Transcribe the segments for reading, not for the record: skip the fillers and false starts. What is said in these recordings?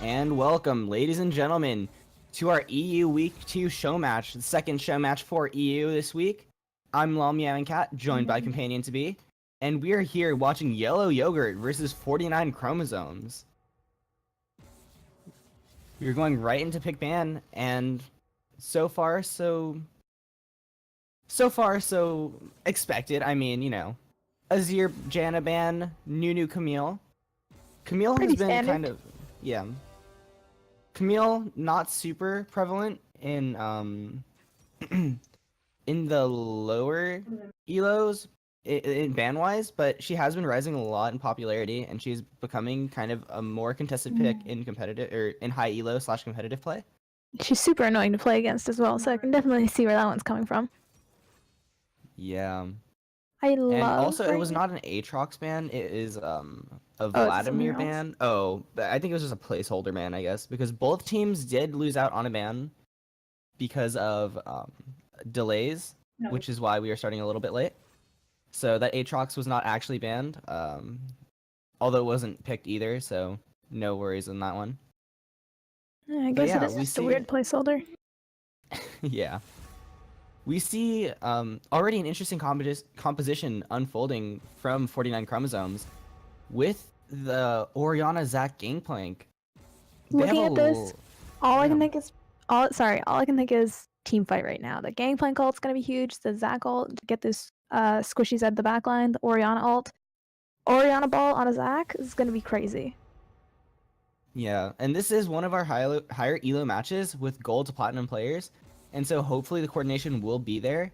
And welcome, ladies and gentlemen, to our EU Week 2 show match, the second show match for EU this week. I'm Lal Meowing Cat, joined by Companion to Be, and we are here watching Yellow Yogurt versus 49 Chromosomes. We're going right into pick ban, and so far so expected. I mean, you know, Azir Janna ban, Nunu Camille. Camille has Pretty been standard. kind of, yeah. Camille, not super prevalent in in the lower elos in ban wise, but she has been rising a lot in popularity, and she's becoming kind of a more contested pick in competitive or in high elo / competitive play. She's super annoying to play against as well, so I can definitely see where that one's coming from. Yeah, I and love. also it was not an Aatrox ban; it is a Oh, is it Vladimir something else? ban. Oh, but I think it was just a placeholder ban, I guess, because both teams did lose out on a ban because of delays, which is why we are starting a little bit late. So that Aatrox was not actually banned, although it wasn't picked either, so no worries on that one. Yeah, I But guess it yeah, is we just a see, weird placeholder. yeah, we see already an interesting composition unfolding from 49 Chromosomes with the Orianna Zac Gangplank. They have Looking at this, all I yeah. can think is all I can think is team fight right now. The Gangplank ult's gonna be huge. The Zac ult to get this squishies at the backline. The Orianna ult, Orianna ball on a Zac is gonna be crazy. Yeah, and this is one of our higher elo matches with gold to platinum players, and so hopefully the coordination will be there.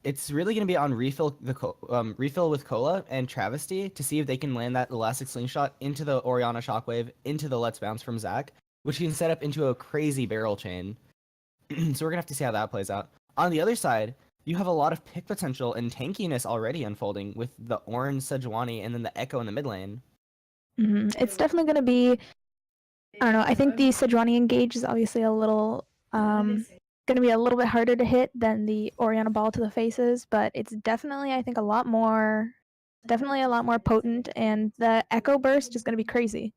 It's really going to be on refill with Cola and Travesty to see if they can land that elastic slingshot into the Orianna Shockwave into the Let's Bounce from Zac, which can set up into a crazy barrel chain. So we're gonna have to see how that plays out. On the other side, you have a lot of pick potential and tankiness already unfolding with the Orange Sejuani and then the Echo in the mid lane. It's definitely gonna be. I don't know. I think the Sejuani engage is obviously a little gonna be a little bit harder to hit than the Orianna ball to the faces, but it's definitely I think a lot more potent, and the Echo burst is gonna be crazy.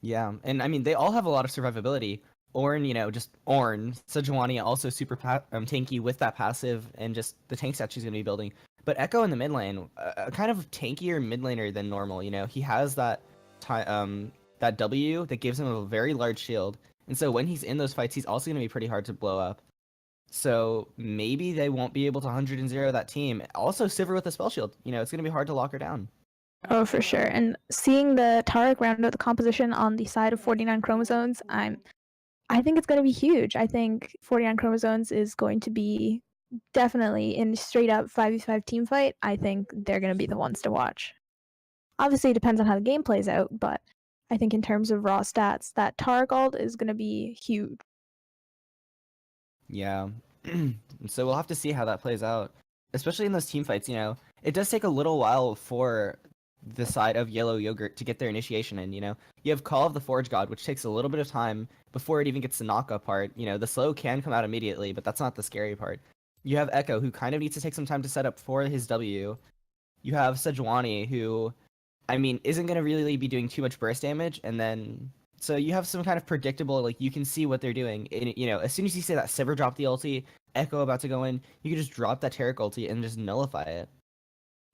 Yeah, and I mean they all have a lot of survivability. Ornn, you know, just Ornn. Sejuani also super tanky with that passive and just the tank stat she's going to be building. But Echo in the mid lane, kind of tankier mid laner than normal. You know, he has that that W that gives him a very large shield, and so when he's in those fights, he's also going to be pretty hard to blow up. So maybe they won't be able to 100-0 that team. Also, Sivir with a spell shield. You know, it's going to be hard to lock her down. Oh, for sure. And seeing the Taric round out the composition on the side of 49 Chromosomes, I think it's going to be huge. I think 49 Chromosomes is going to be definitely in straight up 5v5 team fight. I think they're going to be the ones to watch. Obviously, it depends on how the game plays out, but I think in terms of raw stats, that Taric ult is going to be huge. Yeah. So we'll have to see how that plays out, especially in those team fights. You know, it does take a little while for the side of Yellow Yogurt to get their initiation in. You know, you have Call of the Forge God, which takes a little bit of time before it even gets the knockup part. You know, the slow can come out immediately, but that's not the scary part. You have Echo, who kind of needs to take some time to set up for his W. You have Sejuani, who, I mean, isn't going to really be doing too much burst damage, and then so you have some kind of predictable, like, you can see what they're doing. And, you know, as soon as you say that Sivir dropped the ulti, Echo about to go in, you can just drop that Taric ulti and just nullify it.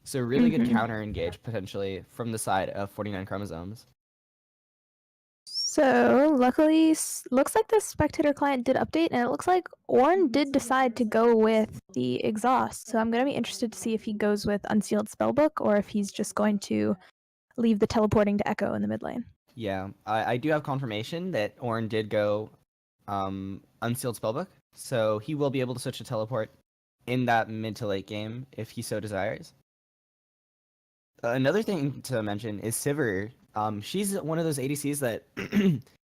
So really good counter engage, potentially, from the side of 49 Chromosomes. So luckily, looks like the spectator client did update, and it looks like Ornn did decide to go with the exhaust. So I'm going to be interested to see if he goes with Unsealed Spellbook or if he's just going to leave the teleporting to Echo in the mid lane. Yeah, I do have confirmation that Ornn did go Unsealed Spellbook, so he will be able to switch to teleport in that mid to late game if he so desires. Another thing to mention is Sivir. She's one of those ADCs that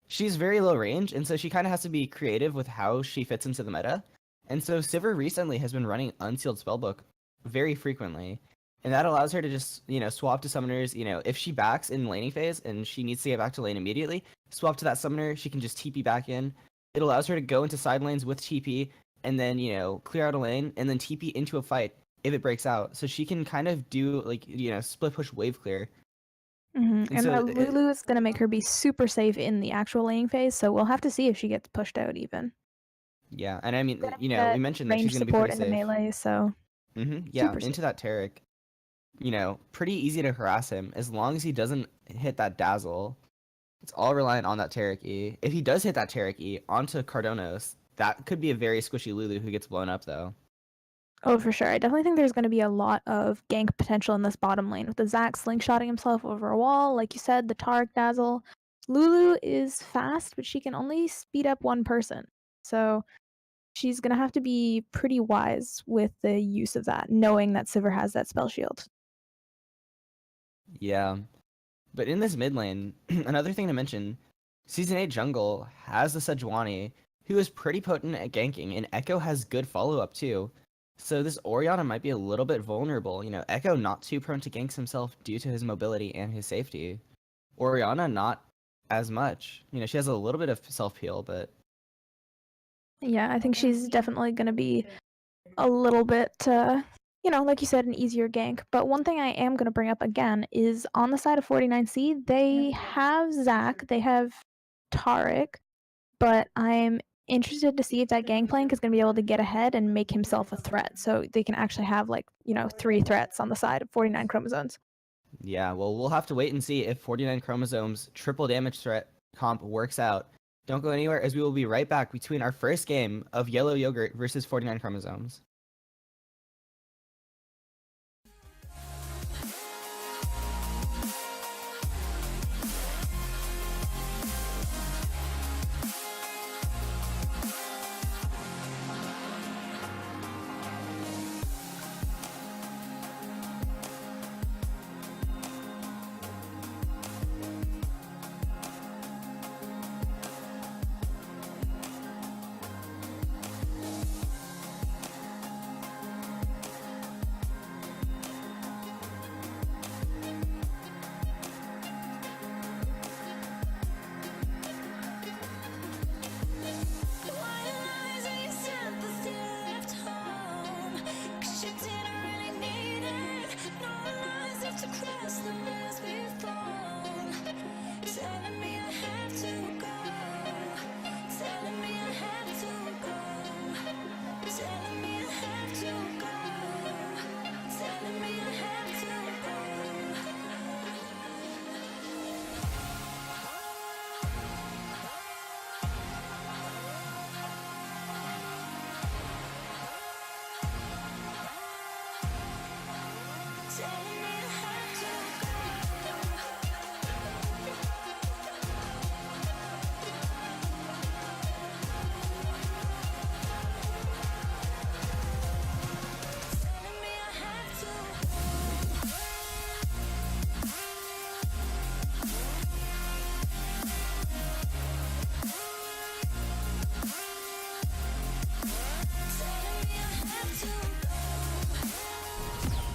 she's very low range, and so she kind of has to be creative with how she fits into the meta. And so Sivir recently has been running Unsealed Spellbook very frequently, and that allows her to just, you know, swap to summoners. You know, if she backs in laning phase and she needs to get back to lane immediately, swap to that summoner. She can just TP back in. It allows her to go into side lanes with TP and then, you know, clear out a lane and then TP into a fight if it breaks out. So she can kind of do, like, you know, split push wave clear. And And so Lulu is going to make her be super safe in the actual laning phase, so we'll have to see if she gets pushed out even. yeah, and I mean, Gonna you know, get we mentioned that range she's going to be support pretty in the safe. melee, so Yeah, super safe. into that Tarek. You know, pretty easy to harass him as long as he doesn't hit that dazzle. It's all reliant on that Tarek E. If he does hit that Tarek E onto Cardonos, that could be a very squishy Lulu who gets blown up though. Oh, for sure. I definitely think there's going to be a lot of gank potential in this bottom lane with the Zac slingshotting himself over a wall. Like you said, the Tarek dazzle. Lulu is fast, but she can only speed up one person. So she's going to have to be pretty wise with the use of that, knowing that Sivir has that spell shield. Yeah. But in this mid lane, another thing to mention, Season 8 jungle has the Sejuani, who is pretty potent at ganking, and Echo has good follow-up too. So this Orianna might be a little bit vulnerable. You know, Echo not too prone to ganks himself due to his mobility and his safety. Orianna not as much. You know, she has a little bit of self-heal, but... Yeah, I think she's definitely going to be a little bit, like you said, an easier gank. But one thing I am going to bring up again is on the side of 49C, they have Zac, they have Tarek, but I'm interested to see if that Gangplank is going to be able to get ahead and make himself a threat. So they can actually have, 3 threats on the side of 49 Chromosomes. Yeah, well, we'll have to wait and see if 49 Chromosomes triple damage threat comp works out. Don't go anywhere, as we will be right back between our first game of Yellow Yogurt versus 49 Chromosomes.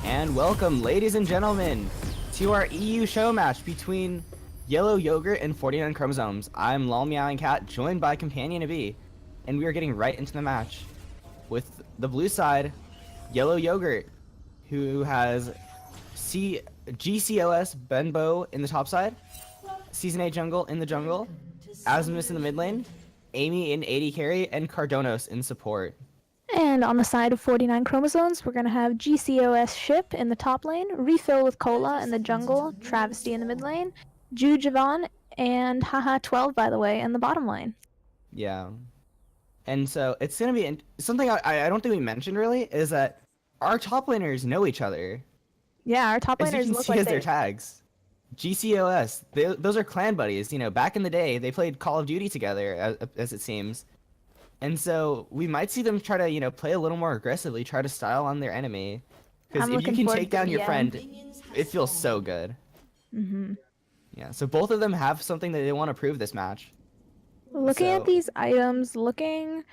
And welcome, ladies and gentlemen, to our EU show match between Yellow Yogurt and 49 Chromosomes. I'm Lol Meowing Cat, joined by Companion B, and we are getting right into the match with the blue side, Yellow Yogurt, who has GCOS Benbow in the top side, Season 8 Jungle in the jungle, Asmus in the mid lane, Amy in AD carry, and Cardonos in support. And on the side of 49 Chromosomes, we're going to have GCOS Ship in the top lane, Refill with Cola in the jungle, Travesty in the mid lane, Javon, and Haha 12, by the way, in the bottom lane. Yeah. And so it's going to be something I don't think we mentioned really is that our top laners know each other. Yeah, our top laners as you can look see like as their tags. GCOS, those are clan buddies. You know, back in the day, they played Call of Duty together, as it seems. And so we might see them try to, you know, play a little more aggressively, try to style on their enemy. Because if you can take down your friend, it feels so good. Mm-hmm. Yeah, so both of them have something that they want to prove this match. Looking at these items, looking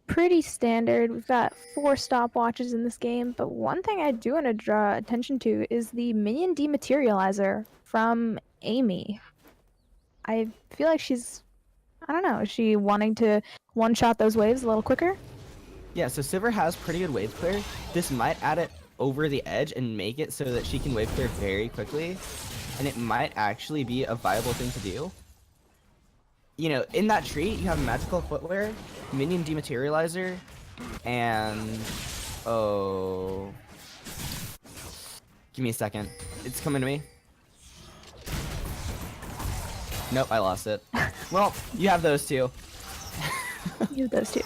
pretty standard. We've got 4 stopwatches in this game, but one thing I do want to draw attention to is the minion dematerializer from Amy. I feel like she's, I don't know, is she wanting to one-shot those waves a little quicker? Yeah, so Sivir has pretty good wave clear. This might add it over the edge and make it so that she can wave clear very quickly. and it might actually be a viable thing to do. You know, in that tree, you have magical footwear, minion dematerializer, and oh, give me a second. It's coming to me. Nope, I lost it. Well, you have those two. You have those two.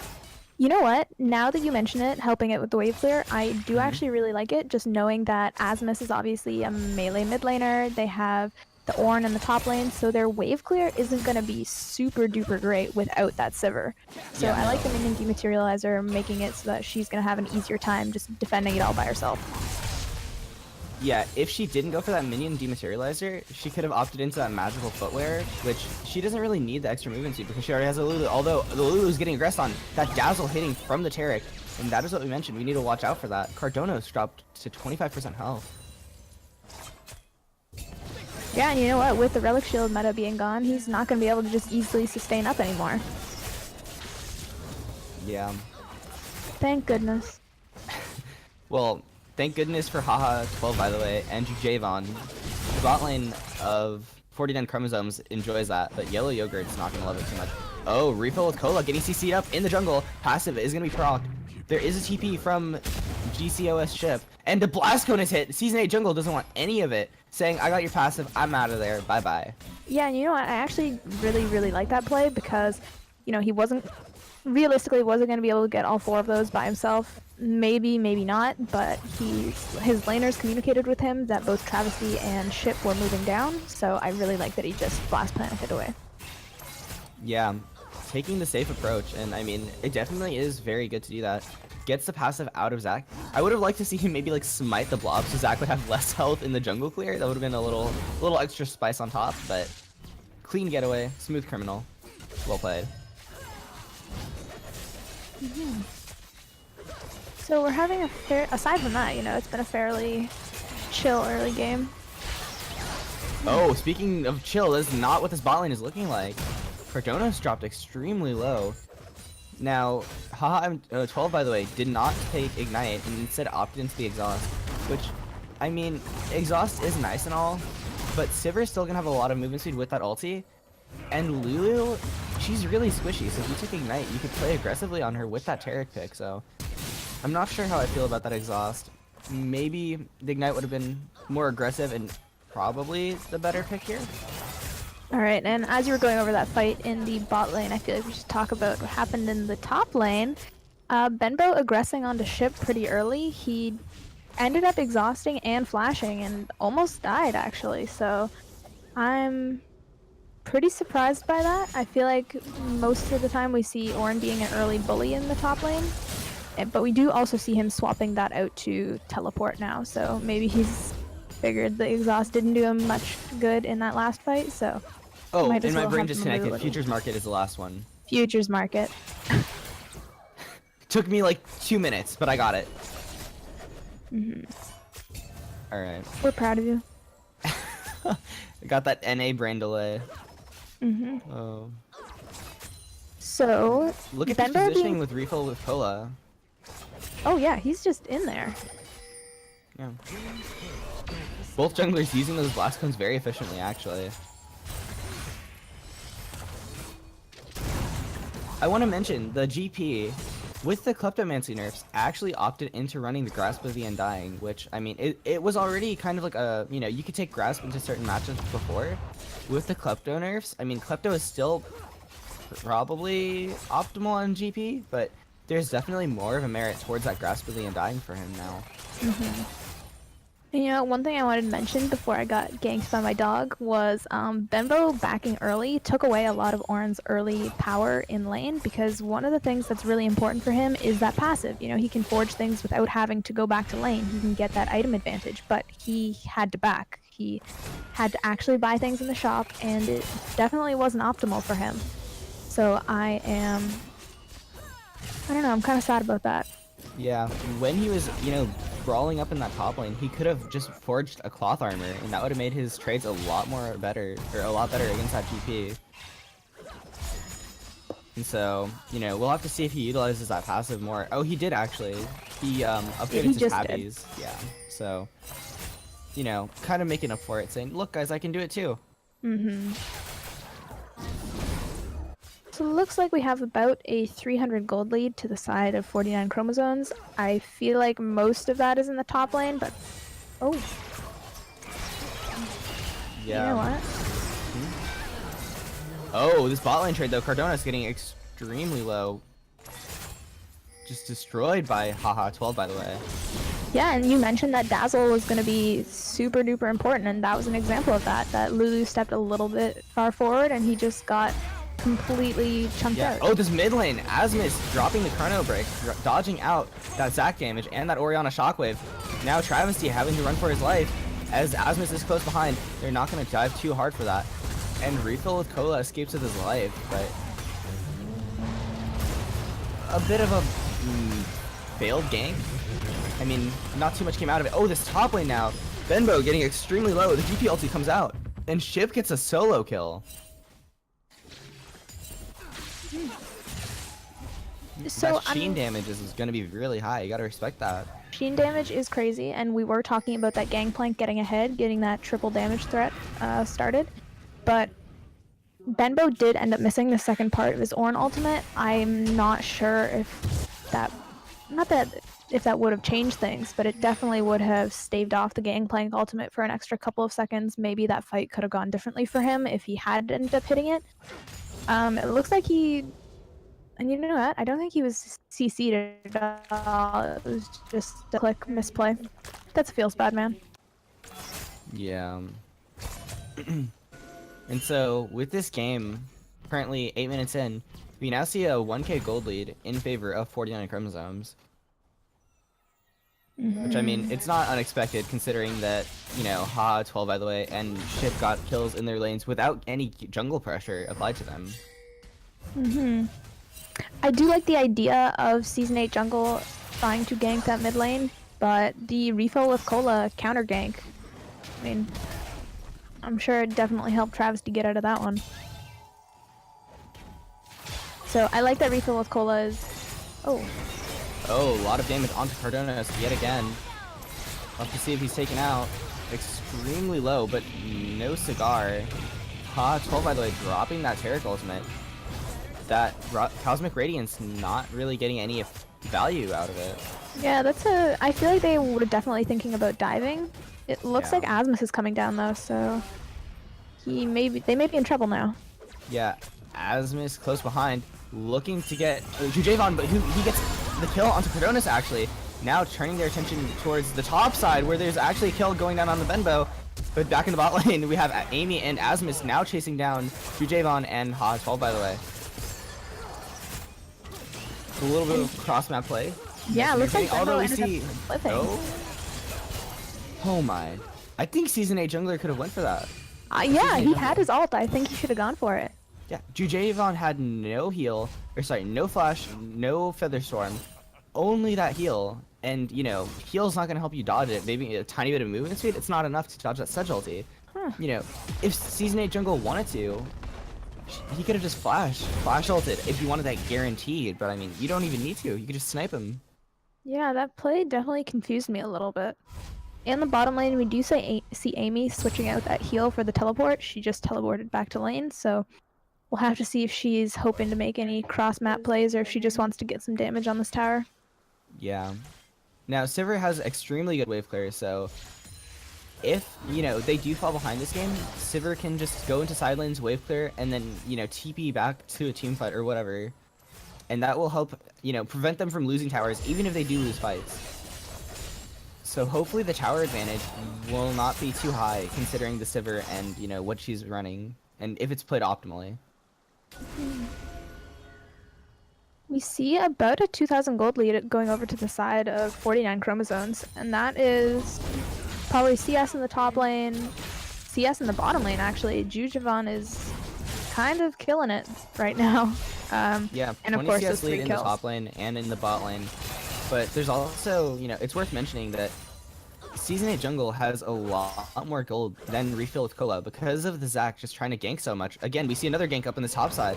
You know what? Now that you mention it, helping it with the wave clear, I do actually really like it. Just knowing that Asmus is obviously a melee mid laner. They have the Ornn in the top lane, so their wave clear isn't going to be super duper great without that Sivir. So Yeah, I like no. the minion dematerializer, making it so that she's going to have an easier time just defending it all by herself. Yeah, if she didn't go for that minion dematerializer, she could have opted into that magical footwear, which she doesn't really need the extra movement speed because she already has a Lulu. Although the Lulu is getting aggressed on, that dazzle hitting from the Taric, and that is what we mentioned. We need to watch out for that. Cardono's dropped to 25% health. Yeah, and you know what? With the Relic Shield meta being gone, he's not going to be able to just easily sustain up anymore. Yeah. Thank goodness. Well, thank goodness for Haha 12, by the way, and Javon. The bot lane of 49 Chromosomes enjoys that, but Yellow Yogurt's not going to love it too much. Oh, refill with Cola, getting CC'd up in the jungle. Passive is going to be procced. There is a TP from GCOS ship, and the Blast Cone is hit. Season 8 jungle doesn't want any of it, saying, I got your passive, I'm out of there, bye-bye. Yeah, and you know what? I actually really like that play because, you know, he realistically wasn't going to be able to get all 4 of those by himself. Maybe not, but his laners communicated with him that both Travesty and Ship were moving down, so I really like that he just Blast Planet it away. Yeah, taking the safe approach, and I mean, it definitely is very good to do that. Gets the passive out of Zac. I would have liked to see him maybe like smite the blob so Zac would have less health in the jungle clear. That would have been a little extra spice on top, but clean getaway, smooth criminal. Well played. Mm-hmm. So we're having aside from that, you know, it's been a fairly chill early game. Oh, speaking of chill, that's not what this bot lane is looking like. Cardono's dropped extremely low. Now, Haha 12, by the way, did not take Ignite and instead opted into the Exhaust, which, I mean, Exhaust is nice and all, but Sivir's still gonna have a lot of movement speed with that ulti, and Lulu, she's really squishy, so if you took Ignite, you could play aggressively on her with that Taric pick, so I'm not sure how I feel about that Exhaust. Maybe the Ignite would have been more aggressive and probably the better pick here. Alright, and as you were going over that fight in the bot lane, I feel like we should talk about what happened in the top lane. Benbow aggressing onto Ship pretty early. He ended up exhausting and flashing and almost died, actually, so I'm pretty surprised by that. I feel like most of the time we see Ornn being an early bully in the top lane, but we do also see him swapping that out to teleport now, so maybe he's figured the exhaust didn't do him much good in that last fight, so... Oh, might as and my well brain have him disconnected. move. Futures Market is the last one. Futures Market. Took me like 2 minutes, but I got it. Mm-hmm. Alright. We're proud of you. I got that NA brain delay. Mm-hmm. Oh. So... Look at this Benbow positioning being... with refill with Cola. Oh yeah, he's just in there. Yeah. Both junglers using those blast cones very efficiently, actually. I want to mention the GP with the Kleptomancy nerfs actually opted into running the Grasp of the Undying, which, I mean, it was already kind of like a, you know, you could take Grasp into certain matchups before. With the Klepto nerfs, I mean, Klepto is still probably optimal on GP, but there's definitely more of a merit towards that Grasp of the Undying for him now. Mm-hmm. You know, one thing I wanted to mention before I got ganked by my dog was Benbow backing early took away a lot of Ornn's early power in lane, because one of the things that's really important for him is that passive. You know, he can forge things without having to go back to lane. He can get that item advantage, but he had to back. He had to actually buy things in the shop, and it definitely wasn't optimal for him. So I don't know, I'm kind of sad about that. Yeah, when he was, you know, brawling up in that top lane, he could have just forged a cloth armor, and that would have made his trades a lot better against that GP. And so, you know, we'll have to see if he utilizes that passive more. Oh, he did actually. He upgraded he to just tabbies. Yeah, so you know, kind of making up for it, saying, look, guys, I can do it too. Mm-hmm. So it looks like we have about a 300 gold lead to the side of 49 Chromosomes. I feel like most of that is in the top lane, but... Oh. Yeah. You know what? Oh, this bot lane trade, though. Cardona's getting extremely low. Just destroyed by Haha 12, by the way. Yeah, and you mentioned that Dazzle was going to be super duper important, and that was an example of that. That Lulu stepped a little bit far forward, and he just got completely chunked out. Oh, this mid lane, Asmus dropping the Chrono Break, dodging out that Zac damage and that Orianna Shockwave. Now Travesty having to run for his life as Asmus is close behind. They're not going to dive too hard for that. And Refill with Cola escapes with his life, but a bit of a failed gank. I mean, not too much came out of it. Oh, this top lane now. Benbow getting extremely low. The GP ulti comes out, and Ship gets a solo kill. So that Sheen damage is going to be really high. You got to respect that. Sheen damage is crazy, and we were talking about that Gangplank getting ahead, getting that triple damage threat started. But Benbow did end up missing the second part of his Ornn ultimate. I'm not sure if that... Not that if that would have changed things, but it definitely would have staved off the Gangplank ultimate for an extra couple of seconds. Maybe that fight could have gone differently for him if he had ended up hitting it. It looks like he... And you know what? I don't think he was CC'd at all. It was just a click misplay. That feels bad, man. Yeah. And so, with this game, currently 8 minutes in, we now see a 1k gold lead in favor of 49 Chromosomes. Which, I mean, it's not unexpected considering that, you know, Ha, 12 by the way, and Ship got kills in their lanes without any jungle pressure applied to them. I do like the idea of Season 8 jungle trying to gank that mid lane, but the Refill with Cola counter gank, I mean, I'm sure it definitely helped Travis to get out of that one. So I like that Refill with Cola is... Oh, a lot of damage onto Cardonas yet again. We'll have to see if he's taken out. Extremely low, but no cigar. Ha, 12 by the way, dropping that Taric ultimate. That Cosmic Radiance not really getting any value out of it. yeah, that's a... I feel like they were definitely thinking about diving. It looks like Asmus is coming down though, so... they may be in trouble now. Yeah, Asmus close behind, looking to get Jujavon, but he gets the kill onto Cardonas actually. Now turning their attention towards the top side where there's actually a kill going down on the Benbow. But back in the bot lane, we have Amy and Asmus now chasing down Jujavon and Ha12 by the way. A little bit of cross-map play. Yeah, looks like although we Benbow see... ended up Oh my. I think Season 8 jungler could have went for that. yeah, he had his ult. I think he should have gone for it. Yeah, Jujavon had no heal, or sorry, no flash, no feather storm, only that heal. And, you know, heal's not going to help you dodge it. Maybe a tiny bit of movement speed, it's not enough to dodge that Sedge ulti. You know, if Season 8 jungle wanted to, he could have just flash ulted if you wanted that guaranteed. But, I mean, you don't even need to. You could just snipe him. Yeah, that play definitely confused me a little bit. In the bottom lane, we do see Amy switching out that heal for the teleport. She just teleported back to lane, so we'll have to see if she's hoping to make any cross-map plays or if she just wants to get some damage on this tower. Yeah. Now, Sivir has extremely good wave clear, so if, you know, they do fall behind this game, Sivir can just go into side lanes, wave clear, and then, you know, TP back to a team fight or whatever. And that will help, you know, prevent them from losing towers, even if they do lose fights. So hopefully the tower advantage will not be too high, considering the Sivir and, you know, what she's running, and if it's played optimally. We see about a 2,000 gold lead going over to the side of 49 Chromosomes, and that is probably CS in the top lane, CS in the bottom lane actually. Jujavon is kind of killing it right now. Yeah, and of 20 course CS those lead 3 in kills. the top lane and in the bot lane. But there's also, you know, it's worth mentioning that Season 8 jungle has a lot more gold than Refill with Cola because of the Zac just trying to gank so much. Again, we see another gank up in the top side.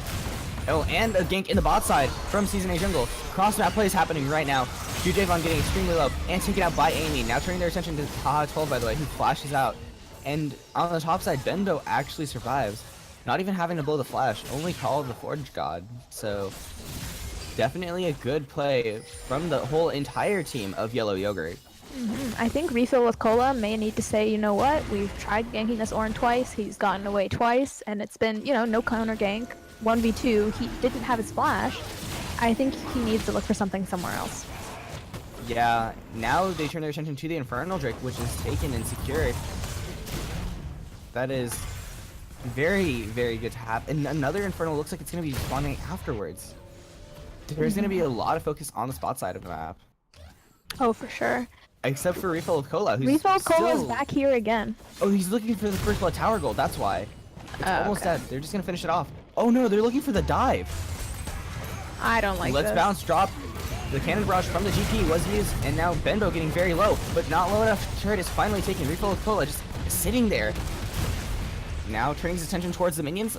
Oh, and a gank in the bot side from Season 8 jungle. Cross map plays happening right now. Jujevon getting extremely low and taken out by Amy. Now turning their attention to Haha 12, by the way, who flashes out. And on the top side, Bendo actually survives. Not even having to blow the flash, only Call of the Forge God. So definitely a good play from the whole entire team of Yellow Yogurt. I think Refill with Cola may need to say, you know what, we've tried ganking this Ornn twice, he's gotten away twice, and it's been, no counter gank. 1v2, he didn't have his flash. I think he needs to look for something somewhere else. Yeah, now they turn their attention to the Infernal Drake, which is taken and secured. That is very, very good to have. And another Infernal looks like it's going to be spawning afterwards. There's going to be a lot of focus on the spot side of the map. Oh, for sure. Except for Refill with Cola, who's Refill with Cola is still... back here again. Oh, he's looking for the first blood tower gold, that's why. It's almost dead. They're just going to finish it off. Oh no, they're looking for the dive. I don't like Let's this. bounce drop. The cannon barrage from the GP was used, and now Bendo getting very low, but not low enough. Turret is finally taken. Refill with Cola just sitting there. Now turning his attention towards the minions.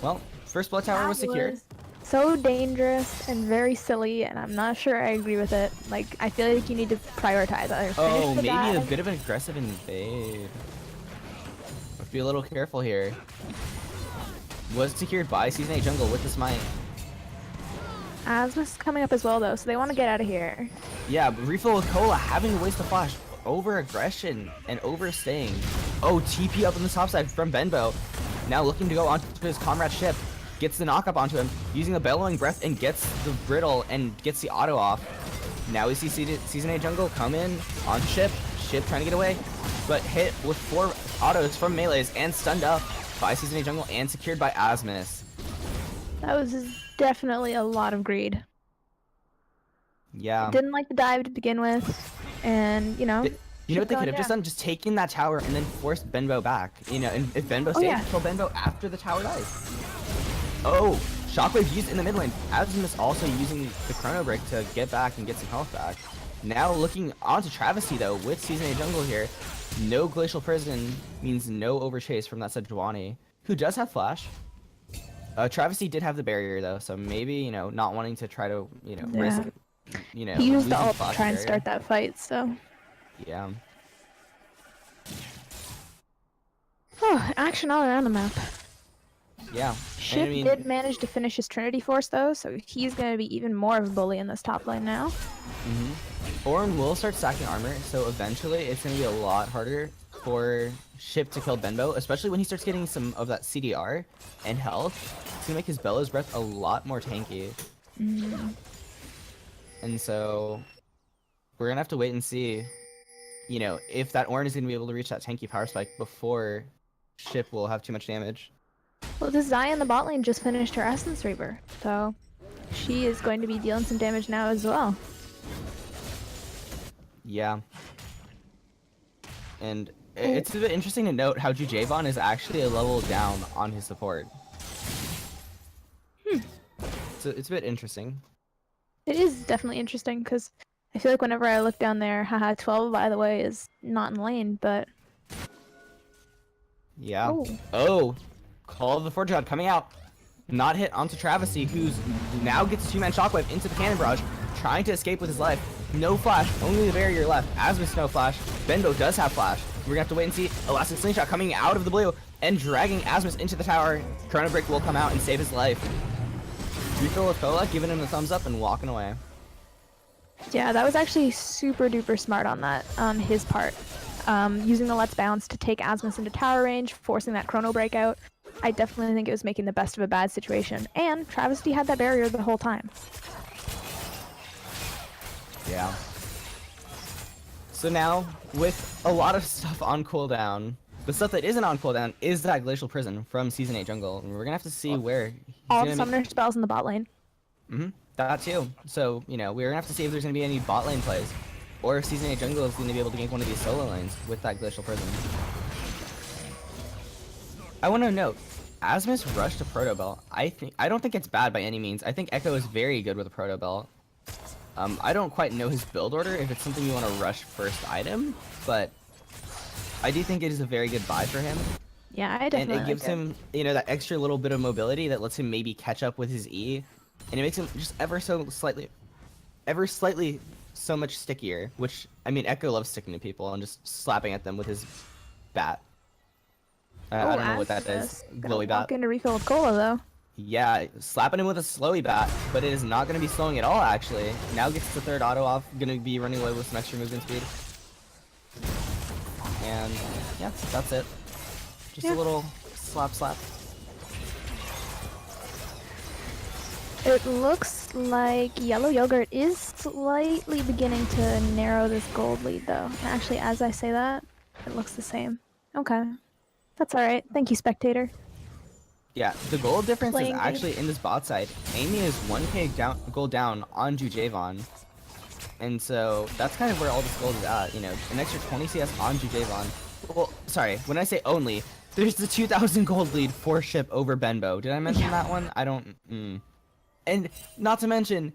Well, first blood tower was secured. So dangerous and very silly, and I'm not sure I agree with it. Like, I feel like you need to prioritize either. Oh, maybe a bit of an aggressive invade. Let's be a little careful here. Was secured by Season 8 Jungle with the smite. Asmus is coming up as well, though, so they want to get out of here. Yeah, but Refill with Cola having to waste the flash. Over aggression and overstaying. Oh, TP up on the top side from Benbow. Now looking to go onto his comrade ship. Gets the knock up onto him, using the bellowing breath, and gets the brittle and gets the auto off. Now we see Season 8 Jungle come in onto ship. Ship trying to get away, but hit with 4 autos from melees and stunned up by Season 8 Jungle and secured by Asmus. That was definitely a lot of greed. Yeah. Didn't like the dive to begin with, and You know what they could have just done? Just taken that tower and then forced Benbow back. And if Benbow stays, kill Benbow after the tower dies. Oh, Shockwave used in the mid lane. Asmus also using the Chrono Break to get back and get some health back. Now looking onto Travesty though, with Season 8 Jungle here. No Glacial Prison means no overchase from that Sejuani, who does have Flash. Travesty did have the barrier though, so maybe, not wanting to try to, risk, He used the ult to try and barrier. start that fight, so. Yeah. Oh, action all around the map. Yeah. Ship did manage to finish his Trinity Force though, so he's going to be even more of a bully in this top lane now. Ornn will start stacking armor, so eventually it's going to be a lot harder for Ship to kill Benbow, especially when he starts getting some of that CDR and health. It's going to make his Bellows Breath a lot more tanky. And so we're going to have to wait and see, if that Ornn is going to be able to reach that tanky power spike before Ship will have too much damage. Well, this Zaya in the bot lane just finished her Essence Reaver, so she is going to be dealing some damage now as well. Yeah. And it's a bit interesting to note how Jujevon is actually a level down on his support. So it's a bit interesting. It is definitely interesting, because I feel like whenever I look down there, haha, 12, by the way, is not in lane, but... Yeah. Oh! Call of the Forge God coming out. Not hit onto Travesty, who's now gets 2-man Shockwave into the cannon barrage, trying to escape with his life. No flash, only the barrier left. Asmus no flash. Benbow does have flash. We're gonna have to wait and see. Elastic Slingshot coming out of the blue and dragging Asmus into the tower. Chrono Break will come out and save his life. Refill with Cola, giving him the thumbs up and walking away. Yeah, that was actually super duper smart on his part. Using the Let's Bounce to take Asmus into tower range, forcing that Chrono Break out. I definitely think it was making the best of a bad situation. And Travesty had that barrier the whole time. Yeah. So now, with a lot of stuff on cooldown, the stuff that isn't on cooldown is that Glacial Prison from Season 8 Jungle. And we're gonna have to see where he's All the summoner spells in the bot lane. That too. So, we're gonna have to see if there's gonna be any bot lane plays. Or if Season 8 Jungle is gonna be able to gank one of these solo lanes with that Glacial Prison. I want to note, Asmus rushed a Proto Belt. I don't think it's bad by any means. I think Echo is very good with a Proto Belt. I don't quite know his build order, if it's something you want to rush first item, but I do think it is a very good buy for him. Yeah, I definitely And it gives him, that extra little bit of mobility that lets him maybe catch up with his E, and it makes him just ever so slightly ever slightly so much stickier, which, I mean, Echo loves sticking to people and just slapping at them with his bat. I Oh, don't know what that is. Asmus. Gonna Glowy walk bat. into refill with cola though. Yeah, slapping him with a slowy bat, but it is not going to be slowing at all, actually. Now gets the third auto off, going to be running away with some extra movement speed. And, yeah, that's it. Just a little slap. It looks like Yellow Yogurt is slightly beginning to narrow this gold lead though. And actually, as I say that, it looks the same. Okay. That's alright. Thank you, spectator. Yeah, the gold difference is Playing actually in this bot side. Amy is 1k down, gold down on Jujavon. And so that's kind of where all this gold is at, you know, an extra 20 CS on Jujavon. Well, sorry, when I say only, there's the 2,000 gold lead for Ship over Benbow. Did I mention that one? I don't... And not to mention,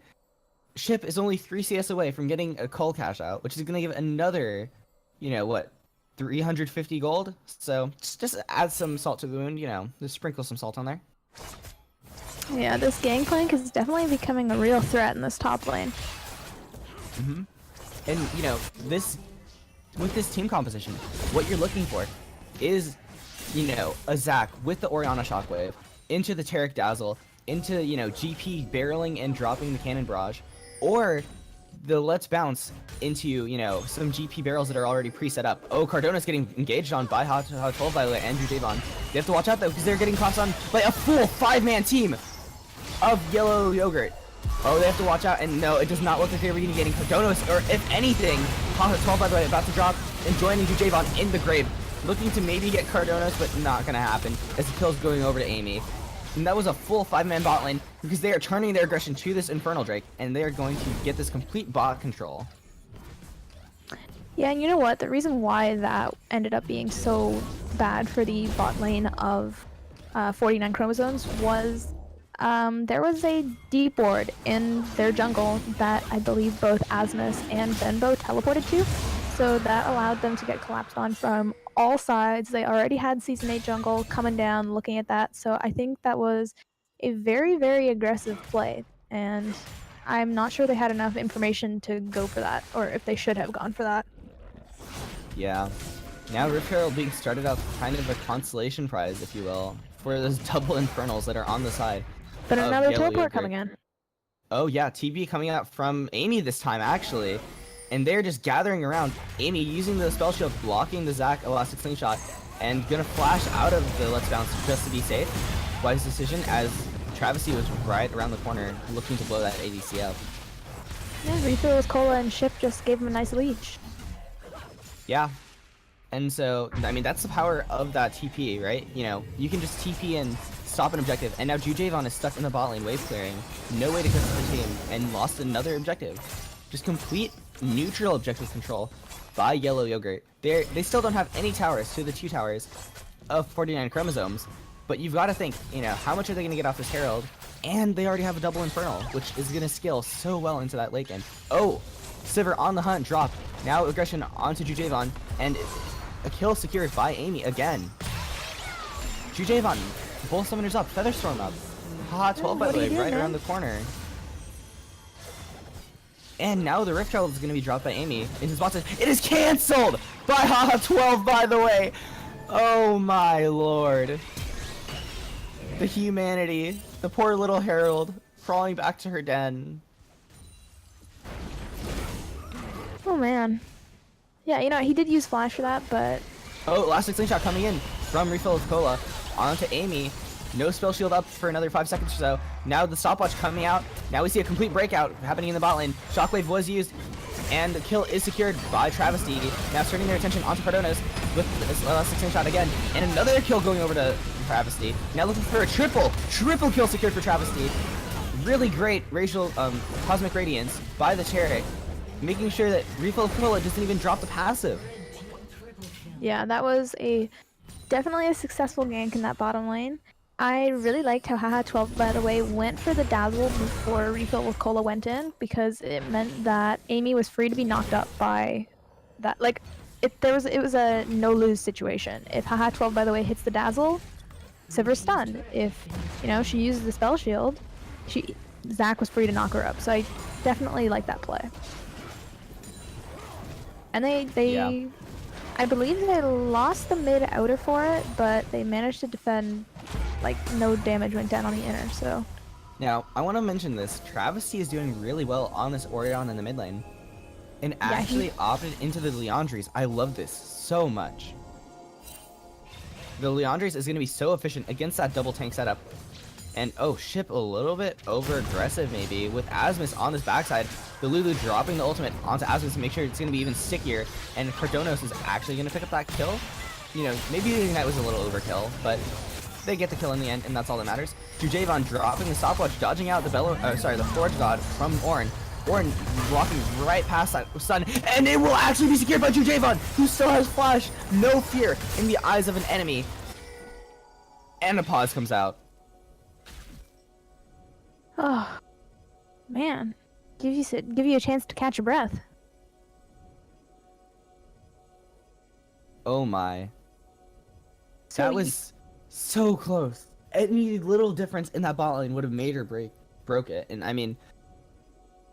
Ship is only 3 CS away from getting a Cull cash out, which is going to give another, you know, what, 350 gold? So just add some salt to the wound, you know, just sprinkle some salt on there. Yeah, this Gangplank is definitely becoming a real threat in this top lane. And, you know, with this team composition, what you're looking for is, you know, a Zac with the Orianna Shockwave, into the Taric Dazzle, into, you know, GP barreling and dropping the Cannon Barrage, or the Let's Bounce into, you know, some GP barrels that are already pre-set up. Oh, Cardona's getting engaged on by Hot 12 by the way, and Jujavon. You have to watch out though, because they're getting crossed on by a full 5-man team of Yellow Yogurt. Oh, they have to watch out, and no, it does not look like they were getting Cardonos, or if anything, Hot 12 by the way, about to drop and joining Jujavon in the grave. Looking to maybe get Cardonos, but not gonna happen, as the kill's going over to Amy. And that was a full 5-man bot lane, because they are turning their aggression to this Infernal Drake, and they are going to get this complete bot control. Yeah, and you know what? The reason why that ended up being so bad for the bot lane of 49 Chromosomes was there was a deep ward in their jungle that I believe both Asmus and Benbow teleported to. So that allowed them to get collapsed on from all sides. They already had Season 8 jungle coming down looking at that. So I think that was a very, very aggressive play. And I'm not sure they had enough information to go for that, or if they should have gone for that. Yeah. Now Rift Herald being started out kind of a consolation prize, if you will, for those double Infernals that are on the side. But another Yellow teleport Yogurt. coming in. Oh yeah, TB coming out from Amy this time, actually. And they're just gathering around Amy, using the spell shield, blocking the Zac Elastic Slingshot, and gonna flash out of the Let's Bounce just to be safe. Wise decision, as Travesty was right around the corner, looking to blow that ADC up. Yeah, refill with Cola and Ship just gave him a nice leech. Yeah. And so, I mean, that's the power of that TP, right? You know, you can just TP and stop an objective, and now Jujavon is stuck in the bot lane wave clearing. No way to kill the team, and lost another objective. Just complete neutral objective control by Yellow Yogurt. They still don't have any towers to the 2 towers of 49 Chromosomes, but you've got to think, you know, how much are they going to get off this Herald? And they already have a double Infernal, which is going to scale so well into that late game. Oh, Sivir on the hunt, dropped. Now aggression onto Jujavon, and a kill secured by Amy again. Jujavon, both summoners up, Featherstorm up. Haha, 12 by the way, right around the corner. And now the Rift Herald is going to be dropped by Amy into spot. It is cancelled by Haha 12, by the way. Oh my lord. The humanity. The poor little Herald crawling back to her den. Oh man. Yeah, you know, he did use Flash for that, but... Oh, Elastic Slingshot coming in from Refill of Cola onto Amy. No spell shield up for another 5 seconds or so. Now the stopwatch coming out. Now we see a complete breakout happening in the bot lane. Shockwave was used, and the kill is secured by Travesty. Now turning their attention onto Cardonas with Elastic Slingshot again, and another kill going over to Travesty. Now looking for a triple kill secured for Travesty. Really great racial Cosmic Radiance by the Taric, making sure that Refill of Cola doesn't even drop the passive. Yeah, that was definitely a successful gank in that bottom lane. I really liked how Haha 12, by the way, went for the Dazzle before Refill with Cola went in, because it meant that Amy was free to be knocked up by that. Like, it was a no-lose situation. If Haha 12, by the way, hits the Dazzle, Sivir's stunned. If, you know, she uses the spell shield, Zac was free to knock her up. So I definitely like that play. And Yeah. I believe they lost the mid outer for it, but they managed to defend, like, no damage went down on the inner, so. Now, I want to mention this. Travesty is doing really well on this Orion in the mid lane. And Yeah, actually opted into the Leandres. I love this so much. The Leandres is going to be so efficient against that double tank setup. And oh, Ship a little bit over aggressive maybe with Asmus on this backside. The Lulu dropping the ultimate onto Asmus to make sure it's going to be even stickier. And Cardonos is actually going to pick up that kill. You know, maybe the Ignite was a little overkill, but they get the kill in the end, and that's all that matters. Jujavon dropping the stopwatch, dodging out the Forge God from Ornn. Ornn walking right past that stun, and it will actually be secured by Jujavon, who still has flash. No fear in the eyes of an enemy. And a pause comes out. Oh, man. Give you a chance to catch your breath. Oh my. So That was so close. Any little difference in that bot lane would have made or broke it. And I mean,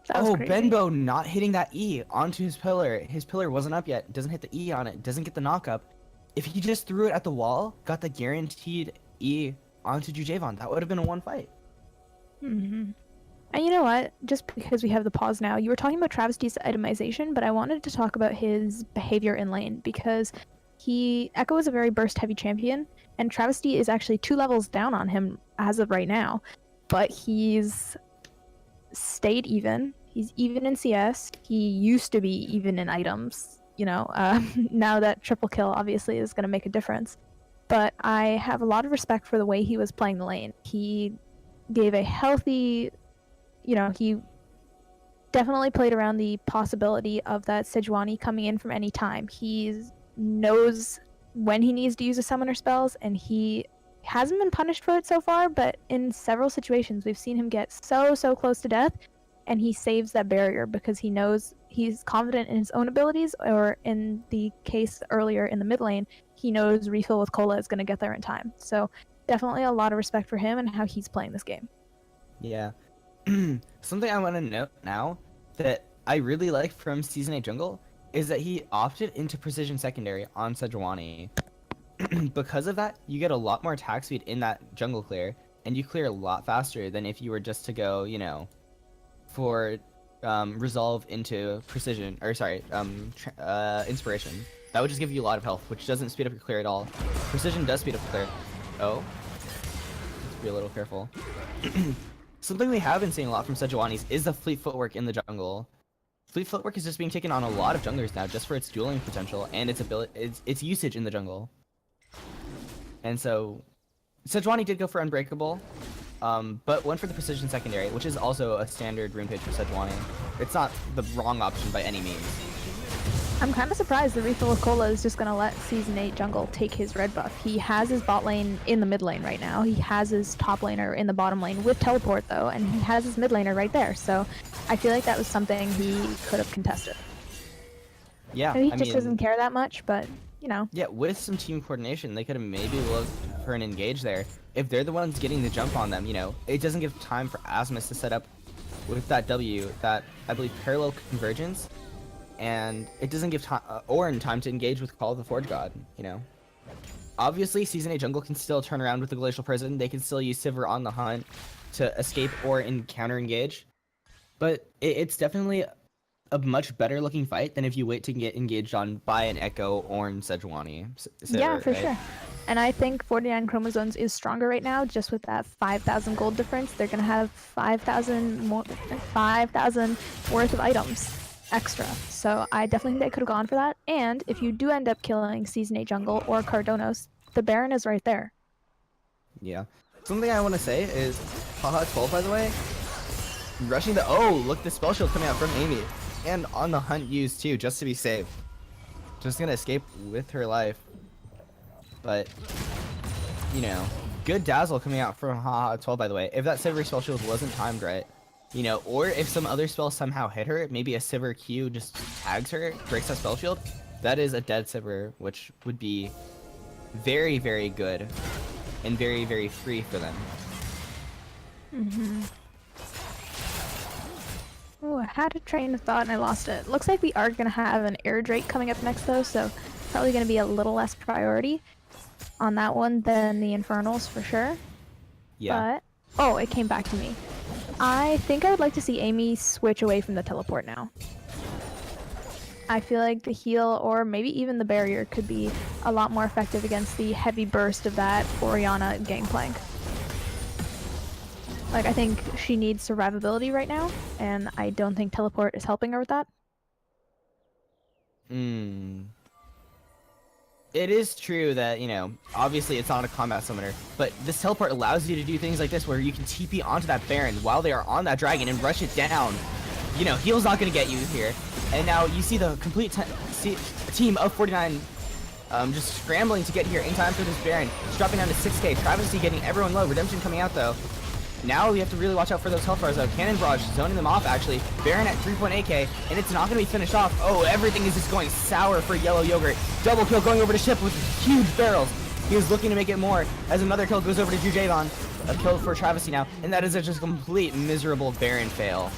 that was oh, crazy. Benbow not hitting that E onto his pillar. His pillar wasn't up yet. Doesn't hit the E on it. Doesn't get the knock up. If he just threw it at the wall, got the guaranteed E onto Jujavon, that would have been a one fight. Mm-hmm. And you know what? Just because we have the pause now, you were talking about Travesty's itemization, but I wanted to talk about his behavior in lane because Echo is a very burst-heavy champion, and Travesty is actually 2 levels down on him as of right now, but he's stayed even. He's even in CS. He used to be even in items, you know. Now that triple kill obviously is going to make a difference. But I have a lot of respect for the way he was playing the lane. He gave a healthy, he definitely played around the possibility of that Sejuani coming in from any time. He knows when he needs to use the summoner spells, and he hasn't been punished for it so far, but in several situations we've seen him get so close to death, and he saves that barrier because he knows he's confident in his own abilities, or in the case earlier in the mid lane, he knows refill with Cola is going to get there in time. So definitely a lot of respect for him and how he's playing this game. Yeah. Something I want to note now that I really like from Season 8 Jungle is that he opted into Precision Secondary on Sejuani. Because of that, you get a lot more attack speed in that jungle clear, and you clear a lot faster than if you were just to go, you know, for Resolve into Precision, or sorry, Inspiration. That would just give you a lot of health, which doesn't speed up your clear at all. Precision does speed up your clear. Oh. Let's be a little careful. Something we have been seeing a lot from Sejuani's is the fleet footwork in the jungle. Fleet footwork is just being taken on a lot of junglers now, just for its dueling potential and its usage in the jungle. And so, Sejuani did go for Unbreakable, but went for the Precision Secondary, which is also a standard rune page for Sejuani. It's not the wrong option by any means. I'm kind of surprised the refill with Cola is just going to let Season 8 Jungle take his red buff. He has his bot lane in the mid lane right now. He has his top laner in the bottom lane with teleport, though, and he has his mid laner right there. So I feel like that was something he could have contested. Yeah, Maybe he just doesn't care that much, but, you know. Yeah, with some team coordination, they could have maybe looked for an engage there. If they're the ones getting the jump on them, you know, it doesn't give time for Asmus to set up with that W, that, I believe, parallel convergence. And it doesn't give Ornn time to engage with Call of the Forge God, you know. Obviously, Season 8 Jungle can still turn around with the Glacial Prison. They can still use Sivir on the hunt to escape or counter engage. But it's definitely a much better looking fight than if you wait to get engaged on by an Echo, Ornn, Sejuani. Sivir, Yeah, for right? sure. And I think 49 Chromosomes is stronger right now, just with that 5,000 gold difference. They're going to have 5,000 worth of items extra. So I definitely think they could have gone for that. And if you do end up killing Season 8 Jungle or Cardonos, the Baron is right there. Yeah. Something I want to say is, haha 12, by the way, rushing the, oh, look, the spell shield coming out from Amy. And on the hunt used too, just to be safe. Just gonna escape with her life. But, you know, good dazzle coming out from haha 12, by the way. If that Sivir spell shield wasn't timed right, you know, or if some other spell somehow hit her, maybe a Sivir Q just tags her, breaks that spell shield, that is a dead Sivir, which would be very, very good and very, very free for them. Mm-hmm. Ooh, had a train of thought and I lost it. Looks like we are going to have an air Drake coming up next though, so probably going to be a little less priority on that one than the Infernals for sure. Yeah. But, oh, it came back to me. I think I would like to see Amy switch away from the teleport now. I feel like the heal or maybe even the barrier could be a lot more effective against the heavy burst of that Orianna Gangplank. Like, I think she needs survivability right now, and I don't think teleport is helping her with that. It is true that, you know, obviously it's not a combat summoner, but this teleport allows you to do things like this where you can TP onto that Baron while they are on that dragon and rush it down. You know, heal's not going to get you here. And now you see the complete team of 49 just scrambling to get here in time for this Baron. It's dropping down to 6k. Travesty getting everyone low. Redemption coming out, though. Now we have to really watch out for those Hellfires, though. Cannon Barrage zoning them off, actually. Baron at 3.8k, and it's not going to be finished off. Oh, everything is just going sour for Yellow Yogurt. Double kill going over to Ship with huge barrels. He was looking to make it more, as another kill goes over to Jujavon. A kill for Travesty now, and that is just a complete miserable Baron fail.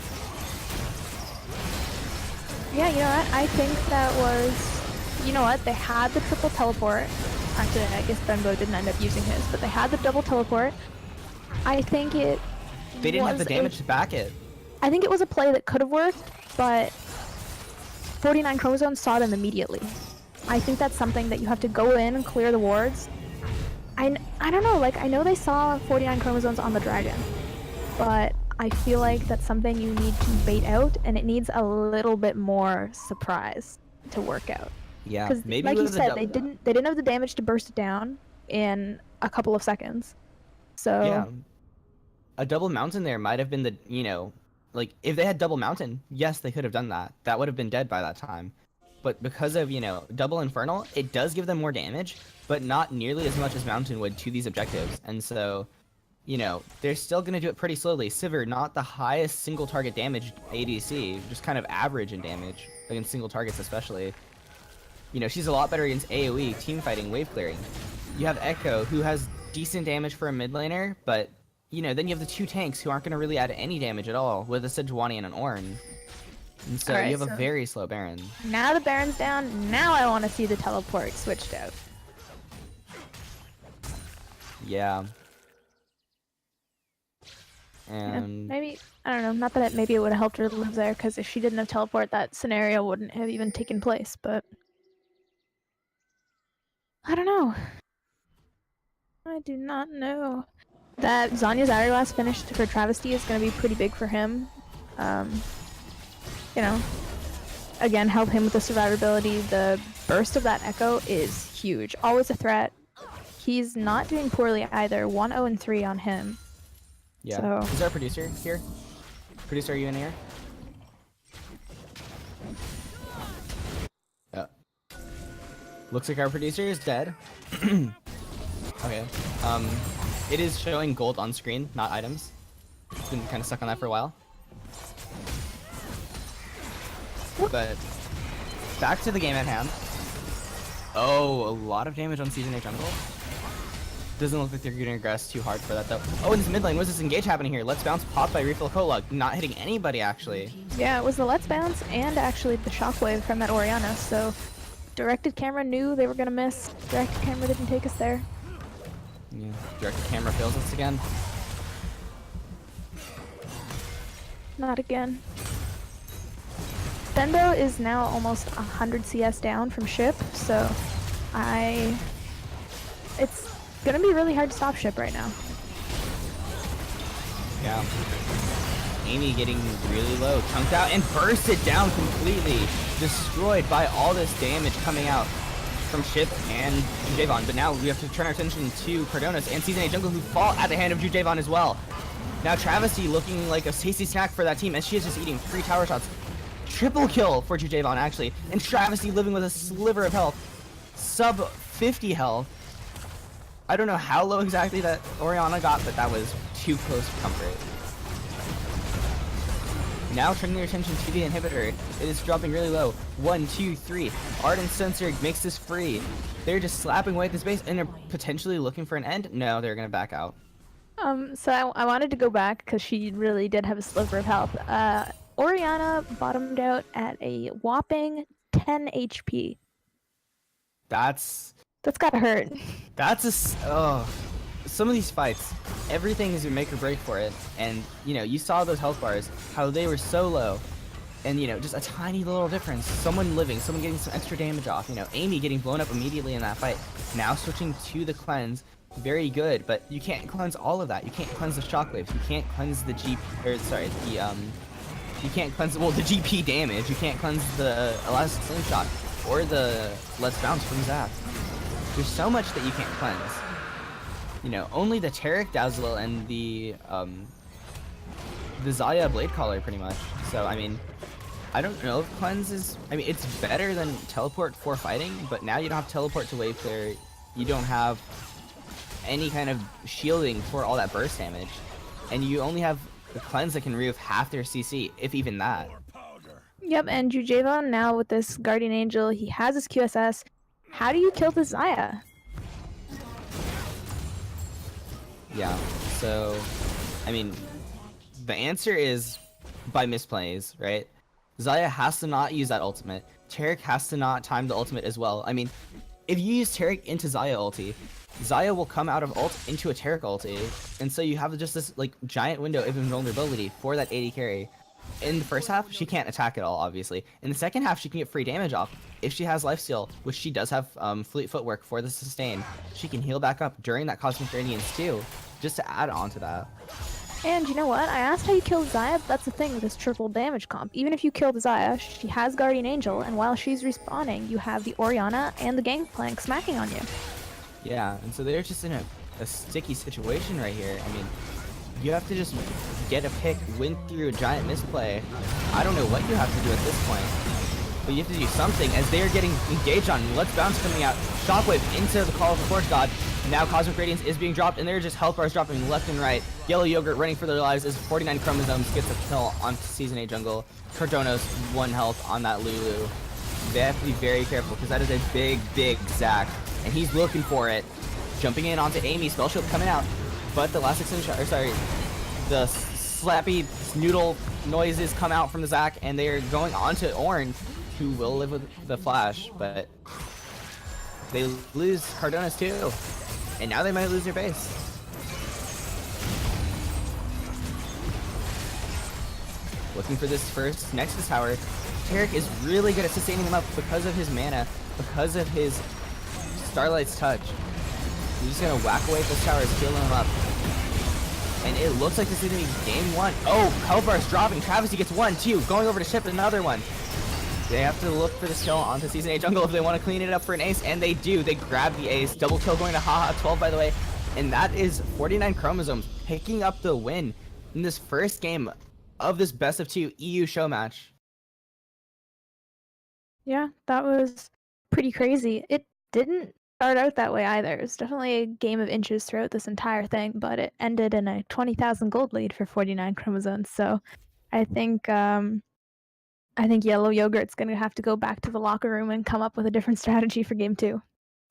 Yeah, you know what? I think that was... You know what? They had the triple teleport. Actually, I guess Benbow didn't end up using his, but they had the double teleport. I think it They didn't have the damage to back it. I think it was a play that could have worked, but 49 Chromosomes saw them immediately. I think that's something that you have to go in and clear the wards. I don't know, like, I know they saw 49 Chromosomes on the dragon, but I feel like that's something you need to bait out, and it needs a little bit more surprise to work out. Yeah, Because, maybe like you said, they double... didn't have the damage to burst it down in a couple of seconds. So Yeah. A double mountain there might have been the, you know, like, if they had double mountain, yes, they could have done that. That would have been dead by that time. But because of, you know, double infernal, it does give them more damage, but not nearly as much as mountain would to these objectives. And so, you know, they're still going to do it pretty slowly. Sivir, not the highest single target damage ADC, just kind of average in damage, against single targets especially. You know, she's a lot better against AoE, team fighting, wave clearing. You have Echo, who has decent damage for a mid laner, but, you know, then you have the two tanks who aren't going to really add any damage at all, with a Sejuani and an Ornn. And so you have a very slow Baron. Now the Baron's down, now I want to see the teleport switched out. Yeah. And maybe, I don't know, not that maybe it would have helped her live there, because if she didn't have teleport, that scenario wouldn't have even taken place, but... I don't know. I do not know. That Zanya's Hourglass finished for Travesty is going to be pretty big for him. You know, again, help him with the survivability. The burst of that Echo is huge. Always a threat. He's not doing poorly either. 1-0-3 on him. yeah. So... Is there a producer here? Producer, are you in here? Looks like our producer is dead. Okay. It is showing gold on screen, not items. It's been kind of stuck on that for a while. But back to the game at hand. Oh, a lot of damage on Season 8 jungle. Doesn't look like they're going to aggress too hard for that though. Oh, in this mid lane, what's this engage happening here? Let's bounce popped by Refill Kolug, not hitting anybody actually. Yeah, it was the Let's Bounce and actually the Shockwave from that Orianna, so directed camera knew they were going to miss. Directed camera didn't take us there. Yeah, directed camera fails us again. Not again. Benbow is now almost 100 CS down from Ship, so it's gonna be really hard to stop Ship right now. Yeah. Amy getting really low, chunked out and bursted down completely, destroyed by all this damage coming out from Ship and Jujavon. But now we have to turn our attention to Cardonas and Season 8 Jungle, who fall at the hand of Jujavon as well. Now Travesty looking like a tasty snack for that team, and she is just eating 3 tower shots. Triple kill for Jujavon actually, and Travesty living with a sliver of health, sub 50 health. I don't know how low exactly that Orianna got, but that was too close for comfort. Now turning their attention to the inhibitor, it is dropping really low. 1, 2, 3. Ardent Sensor makes this free. They're just slapping away at this base, and they're potentially looking for an end. No, they're gonna back out. So I wanted to go back because she really did have a sliver of health. Oriana bottomed out at a whopping 10 HP. That's Gotta hurt. some of these fights, everything is a make or break for it. And you saw those health bars, how they were so low. And just a tiny little difference. Someone living, someone getting some extra damage off. Amy getting blown up immediately in that fight. Now switching to the cleanse, very good. But you can't cleanse all of that. You can't cleanse the shockwaves. You can't cleanse the you can't cleanse the GP damage. You can't cleanse the elastic slingshot or the let's bounce from Zap. There's so much that you can't cleanse. Only the Taric Dazzle and the Xayah Blade Collar pretty much. So I mean, I don't know if cleanse is. I mean, it's better than teleport for fighting, but now you don't have teleport to wave clear. You don't have any kind of shielding for all that burst damage, and you only have the cleanse that can remove half their CC, if even that. Yep, and Jujeva now with this Guardian Angel, he has his QSS. How do you kill the Xayah? Yeah. So, I mean, the answer is by misplays, right? Xayah has to not use that ultimate. Taric has to not time the ultimate as well. I mean, if you use Taric into Xayah ulti, Xayah will come out of ult into a Taric ulti, and so you have just this like giant window of invulnerability for that AD carry. In the first half, she can't attack at all, obviously. In the second half, she can get free damage off. If she has lifesteal, which she does have fleet footwork for the sustain, she can heal back up during that Cosmic Radiance too, just to add on to that. And you know what? I asked how you killed Xayah, but that's the thing with this triple damage comp. Even if you kill the Xayah, she has Guardian Angel, and while she's respawning, you have the Oriana and the Gangplank smacking on you. Yeah, and so they're just in a sticky situation right here. I mean, you have to just get a pick, win through a giant misplay. I don't know what you have to do at this point, but you have to do something as they are getting engaged on. Let's Bounce coming out. Shockwave into the Call of the Force God. Now Cosmic Radiance is being dropped, and they're just health bars dropping left and right. Yellow Yogurt running for their lives as 49 Chromosomes gets a kill on Season 8 jungle. Cardonos 1 health on that Lulu. They have to be very careful because that is a big, big Zac, and he's looking for it. Jumping in onto Amy, Spell Shield coming out, but the last extension, the slappy noodle noises come out from the Zac, and they are going onto Orange, who will live with the Flash, but they lose Cardonas too. And now they might lose their base. Looking for this first Nexus Tower. Taric is really good at sustaining him up because of his mana, because of his Starlight's touch. He's just gonna whack away at those towers, healing him up. And it looks like this is gonna be game one. Oh, Hellbar's dropping. Travesty gets 1, 2, going over to ship another one. They have to look for this kill onto Season 8 jungle if they want to clean it up for an ace, and they do. They grab the ace. Double kill going to Haha 12, by the way. And that is 49 Chromosomes picking up the win in this first game of this best of 2 EU show match. Yeah, that was pretty crazy. It didn't start out that way either. It was definitely a game of inches throughout this entire thing, but it ended in a 20,000 gold lead for 49 Chromosomes. So I think Yellow Yogurt's going to have to go back to the locker room and come up with a different strategy for game 2.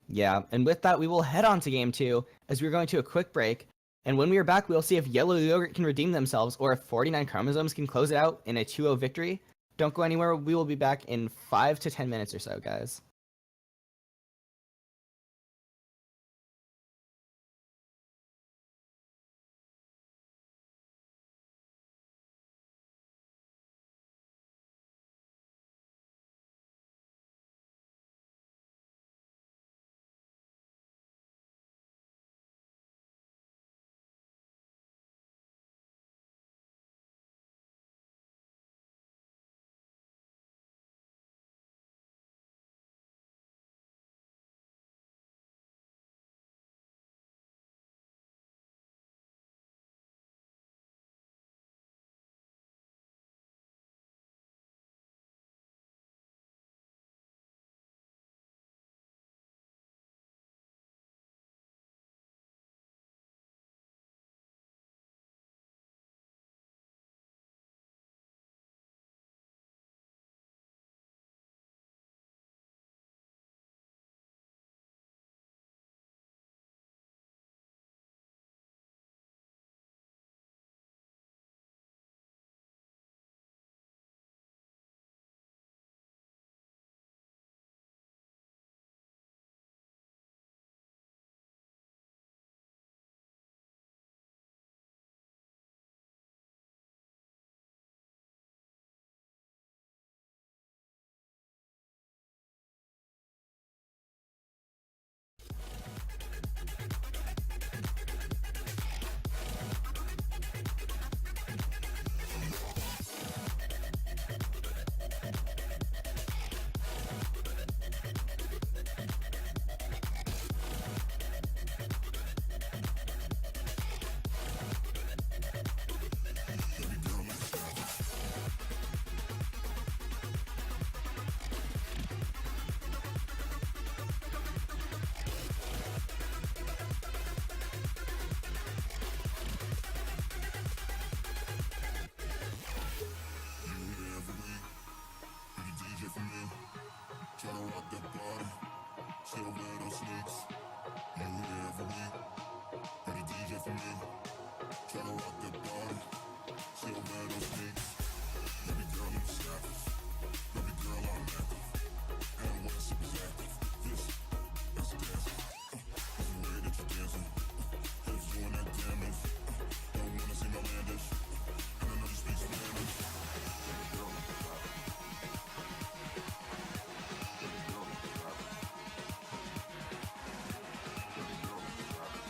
Yeah, and with that, we will head on to game 2 as we're going to a quick break. And when we are back, we'll see if Yellow Yogurt can redeem themselves or if 49 Chromosomes can close it out in a 2-0 victory. Don't go anywhere. We will be back in 5 to 10 minutes or so, guys. for me. Tryna rock that body. She don't wear no sneaks. Baby girl, I'm savage. Baby girl, I'm active. And when I sip is active. This, that's dancing. That's the way that you dancing. Hips doing that damage. Don't wanna see my landish. And I know you speak Spanish. Baby girl, I'm savage. Baby girl, I'm savage. Baby girl, I'm savage.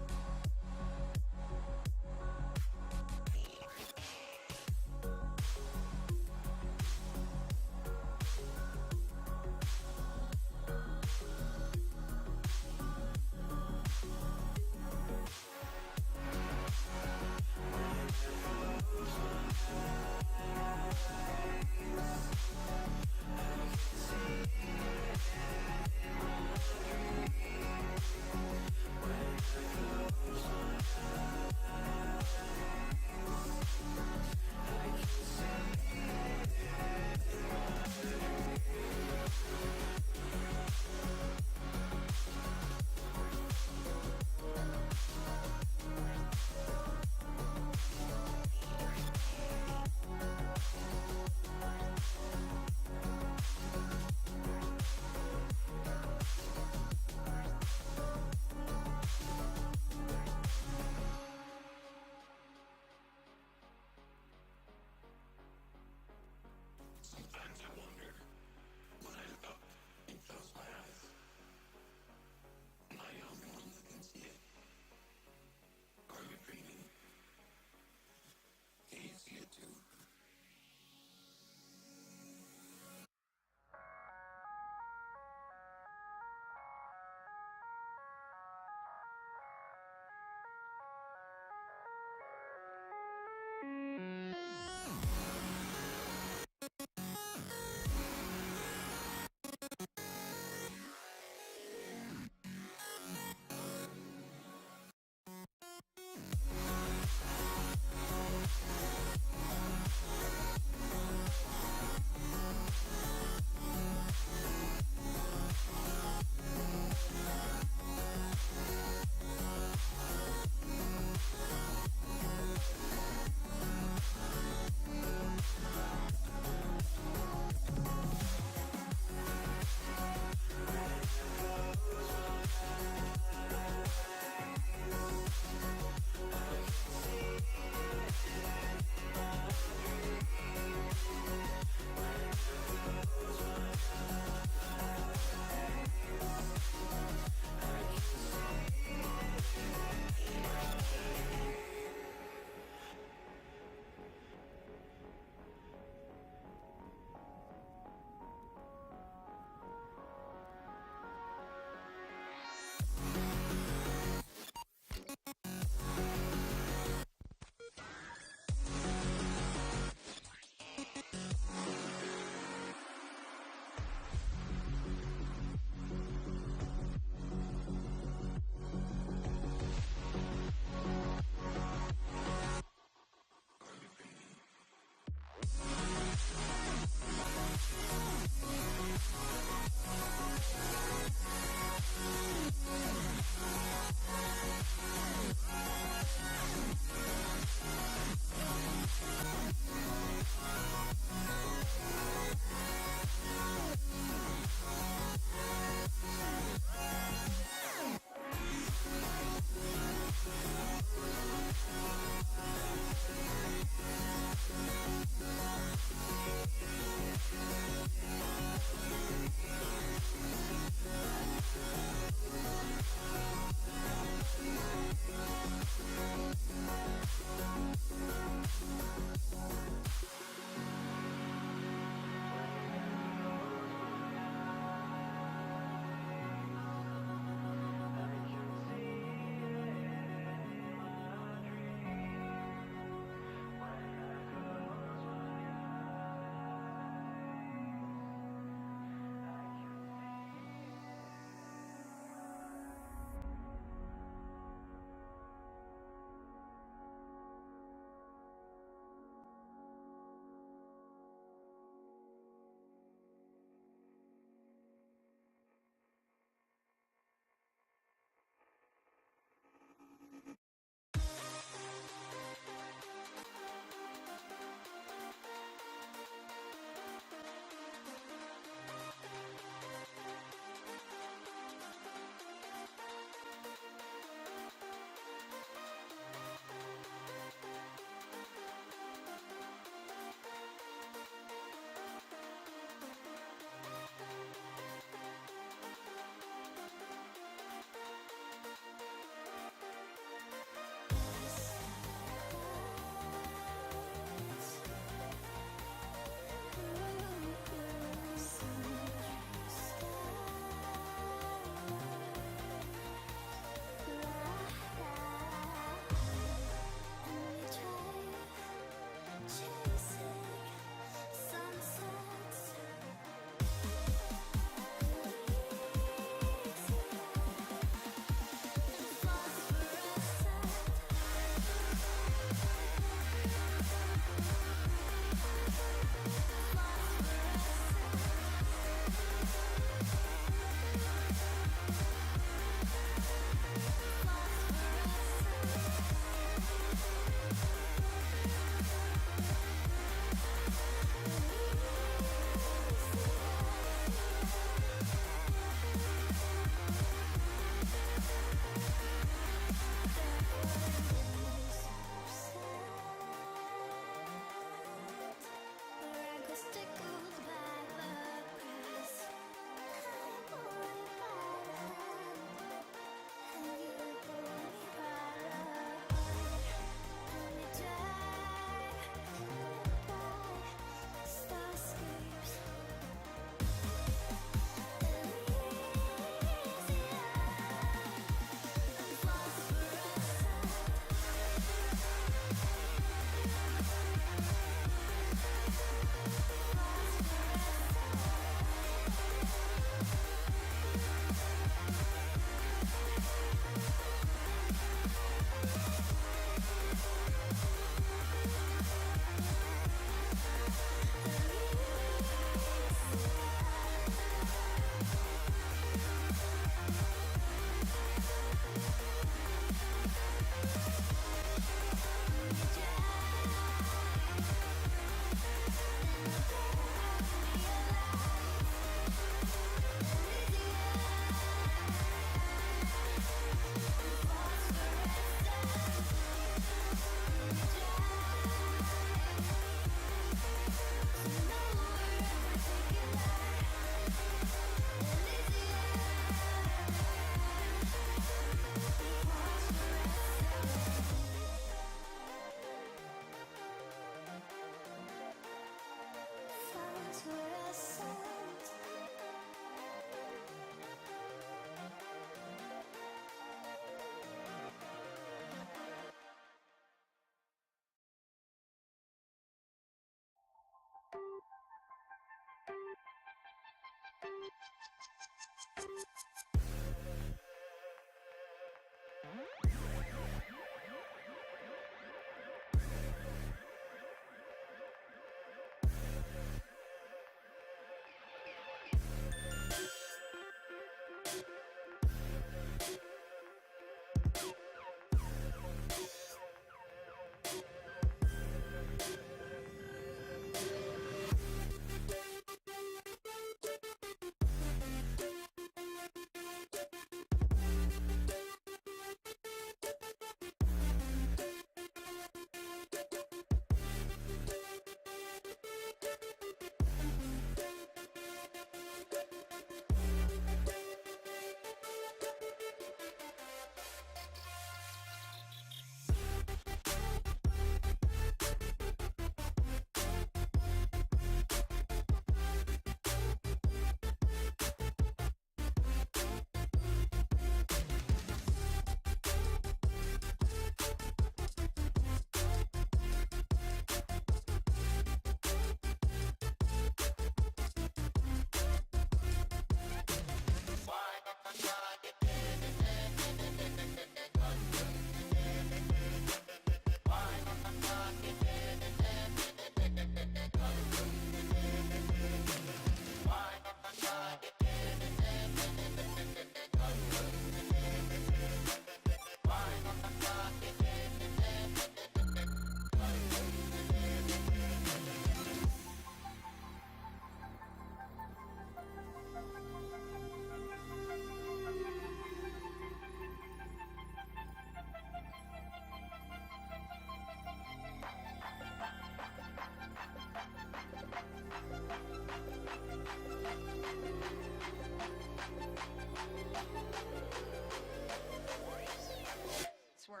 Swirl.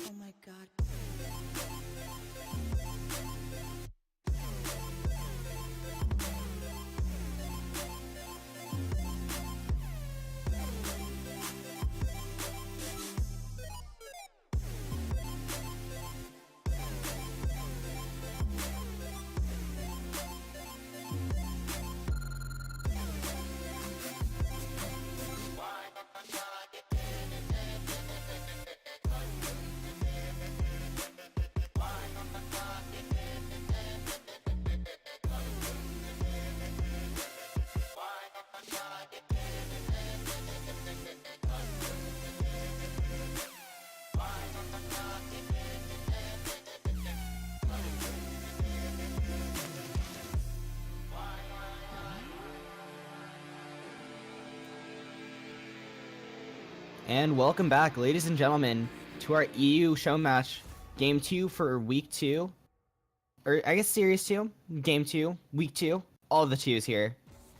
Oh my god. And welcome back, ladies and gentlemen, to our EU Showmatch Game 2 for Week 2. Or, I guess Series 2, Game 2, Week 2. All of the 2s here.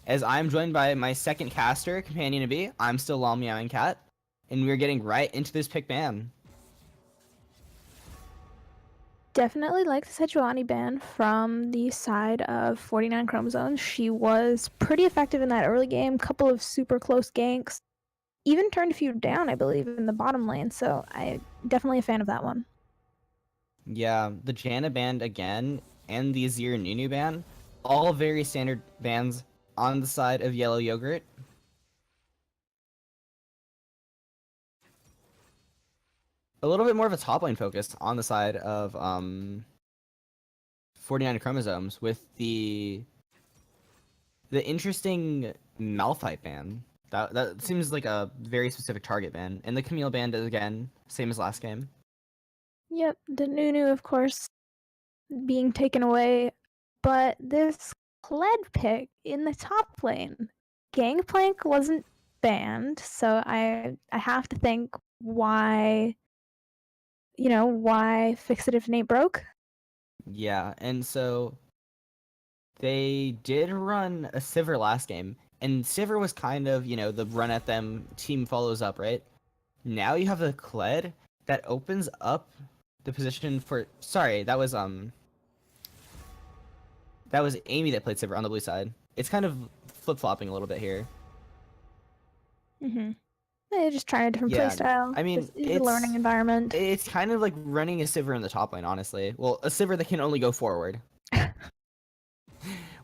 As I'm joined by my second caster, Companion to Be. I'm still Lol Meowing Cat. And we're getting right into this pick ban. Definitely like the Sejuani ban from the side of 49 Chromosomes. She was pretty effective in that early game, couple of super close ganks. Even turned a few down, I believe, in the bottom lane, so I definitely a fan of that one. Yeah, the Janna band again, and the Azir Nunu ban, all very standard bans on the side of Yellow Yogurt. A little bit more of a top lane focus on the side of 49 Chromosomes with the interesting Malphite ban. That seems like a very specific target ban. And the Camille ban is again, same as last game. Yep, the Nunu, of course, being taken away, but this Kled pick in the top lane, Gangplank wasn't banned, so I have to think why, why fix it if Nate broke? Yeah, and so they did run a Sivir last game, and Sivir was kind of, the run at them, team follows up, right? Now you have a Kled that opens up the position for. Sorry, that was Amy that played Sivir on the blue side. It's kind of flip flopping a little bit here. Mm-hmm. They're just trying a different play Yeah, style. I mean, This is a learning environment. it's kind of like running a Sivir in the top lane, honestly. Well, a Sivir that can only go forward.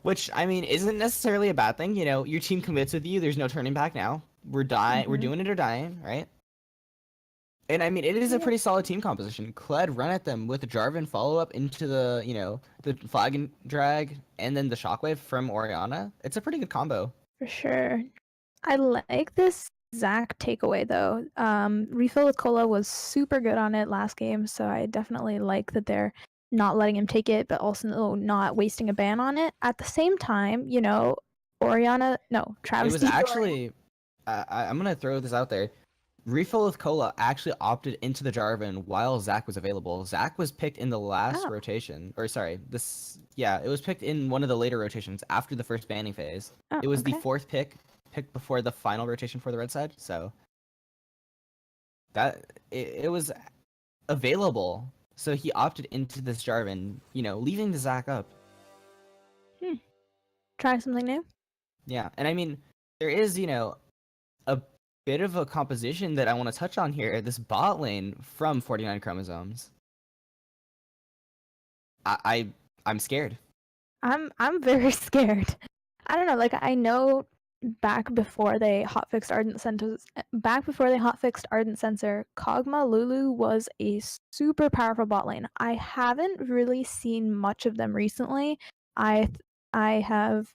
Which, I mean, isn't necessarily a bad thing. You know, your team commits with you. There's no turning back now. We're Mm-hmm. doing it or dying, right? And I mean, it is a Yeah. pretty solid team composition. Kled run at them with Jarvan follow up into the, the flag and drag, and then the shockwave from Oriana. It's a pretty good combo. For sure. I like this Zach takeaway though. Refill with Cola was super good on it last game, so I definitely like that they're not letting him take it, but also not wasting a ban on it. At the same time, It Travis was D. actually, I'm gonna throw this out there. Refill with Cola actually opted into the Jarvan while Zach was available. Zach was picked in the last Oh. rotation, or sorry, it was picked in one of the later rotations after the first banning phase. Oh, It was the okay. 4th picked before the final rotation for the red side. So it was available. So he opted into this Jarvan, leaving the Zach up. Try something new. Yeah, and I mean, there is, a bit of a composition that I want to touch on here. This bot lane from 49 Chromosomes. I'm scared. I'm very scared. I don't know, like I know back before they hotfixed Ardent Sensor, Kog'Maw Lulu was a super powerful bot lane. I haven't really seen much of them recently. I have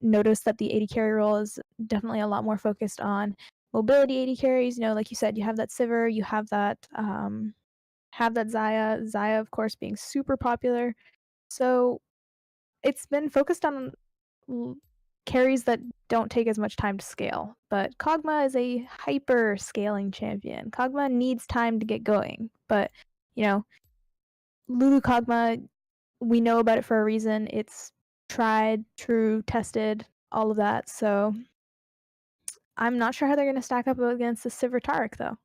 noticed that the AD carry role is definitely a lot more focused on mobility AD carries. You know, like you said, you have that Sivir, you have that Xayah. Xayah, of course, being super popular. So it's been focused on carries that don't take as much time to scale. But Kog'Maw is a hyper scaling champion. Kog'Maw needs time to get going. But, Lulu Kog'Maw, we know about it for a reason. It's tried, true, tested, all of that. So I'm not sure how they're going to stack up against the Sivir Taric, though.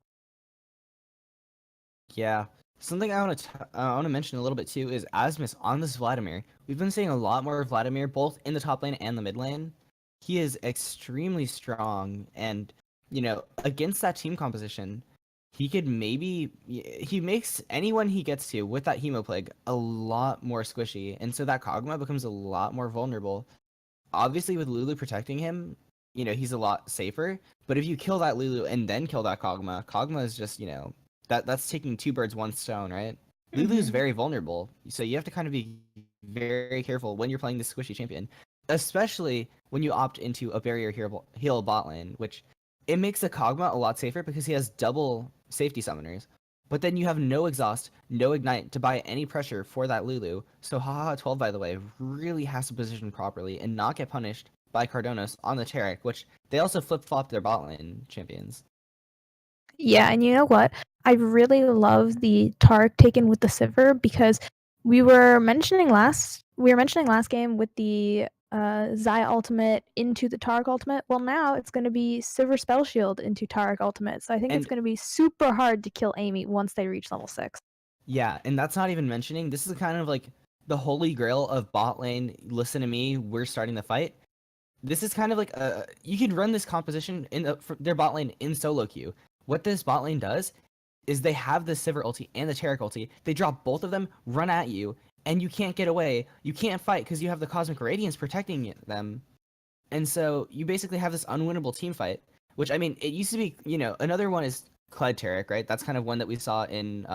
Yeah. Something I want to mention a little bit too is Asmus on this Vladimir. We've been seeing a lot more of Vladimir both in the top lane and the mid lane. He is extremely strong, and against that team composition, he makes anyone he gets to with that Hemoplague a lot more squishy, and so that Kog'Maw becomes a lot more vulnerable. Obviously, with Lulu protecting him, he's a lot safer. But if you kill that Lulu and then kill that Kog'Maw is just that's taking 2 birds 1 stone, right? Lulu's very vulnerable, so you have to kind of be very careful when you're playing this squishy champion, especially when you opt into a barrier heal bot lane, which it makes the Kog'Maw a lot safer because he has double safety summoners. But then you have no exhaust, no ignite to buy any pressure for that Lulu. So Haha 12, by the way, really has to position properly and not get punished by Cardonos on the Taric, which they also flip-flop their bot lane champions. Yeah, and you know what? I really love the Taric taken with the Sivir because we were mentioning last game with the Xayah ultimate into the Taric ultimate. Well, now it's going to be Sivir Spell Shield into Taric ultimate. So I think it's going to be super hard to kill Amy once they reach level 6. Yeah, and that's not even mentioning, this is kind of like the holy grail of bot lane, listen to me, we're starting the fight. This is kind of like you can run this composition in their bot lane in solo queue. What this bot lane does is they have the Sivir ulti and the Taric ulti. They drop both of them, run at you, and you can't get away. You can't fight because you have the Cosmic Radiance protecting them. And so you basically have this unwinnable team fight, which, I mean, it used to be, another one is Kled Taric, right? That's kind of one that we saw in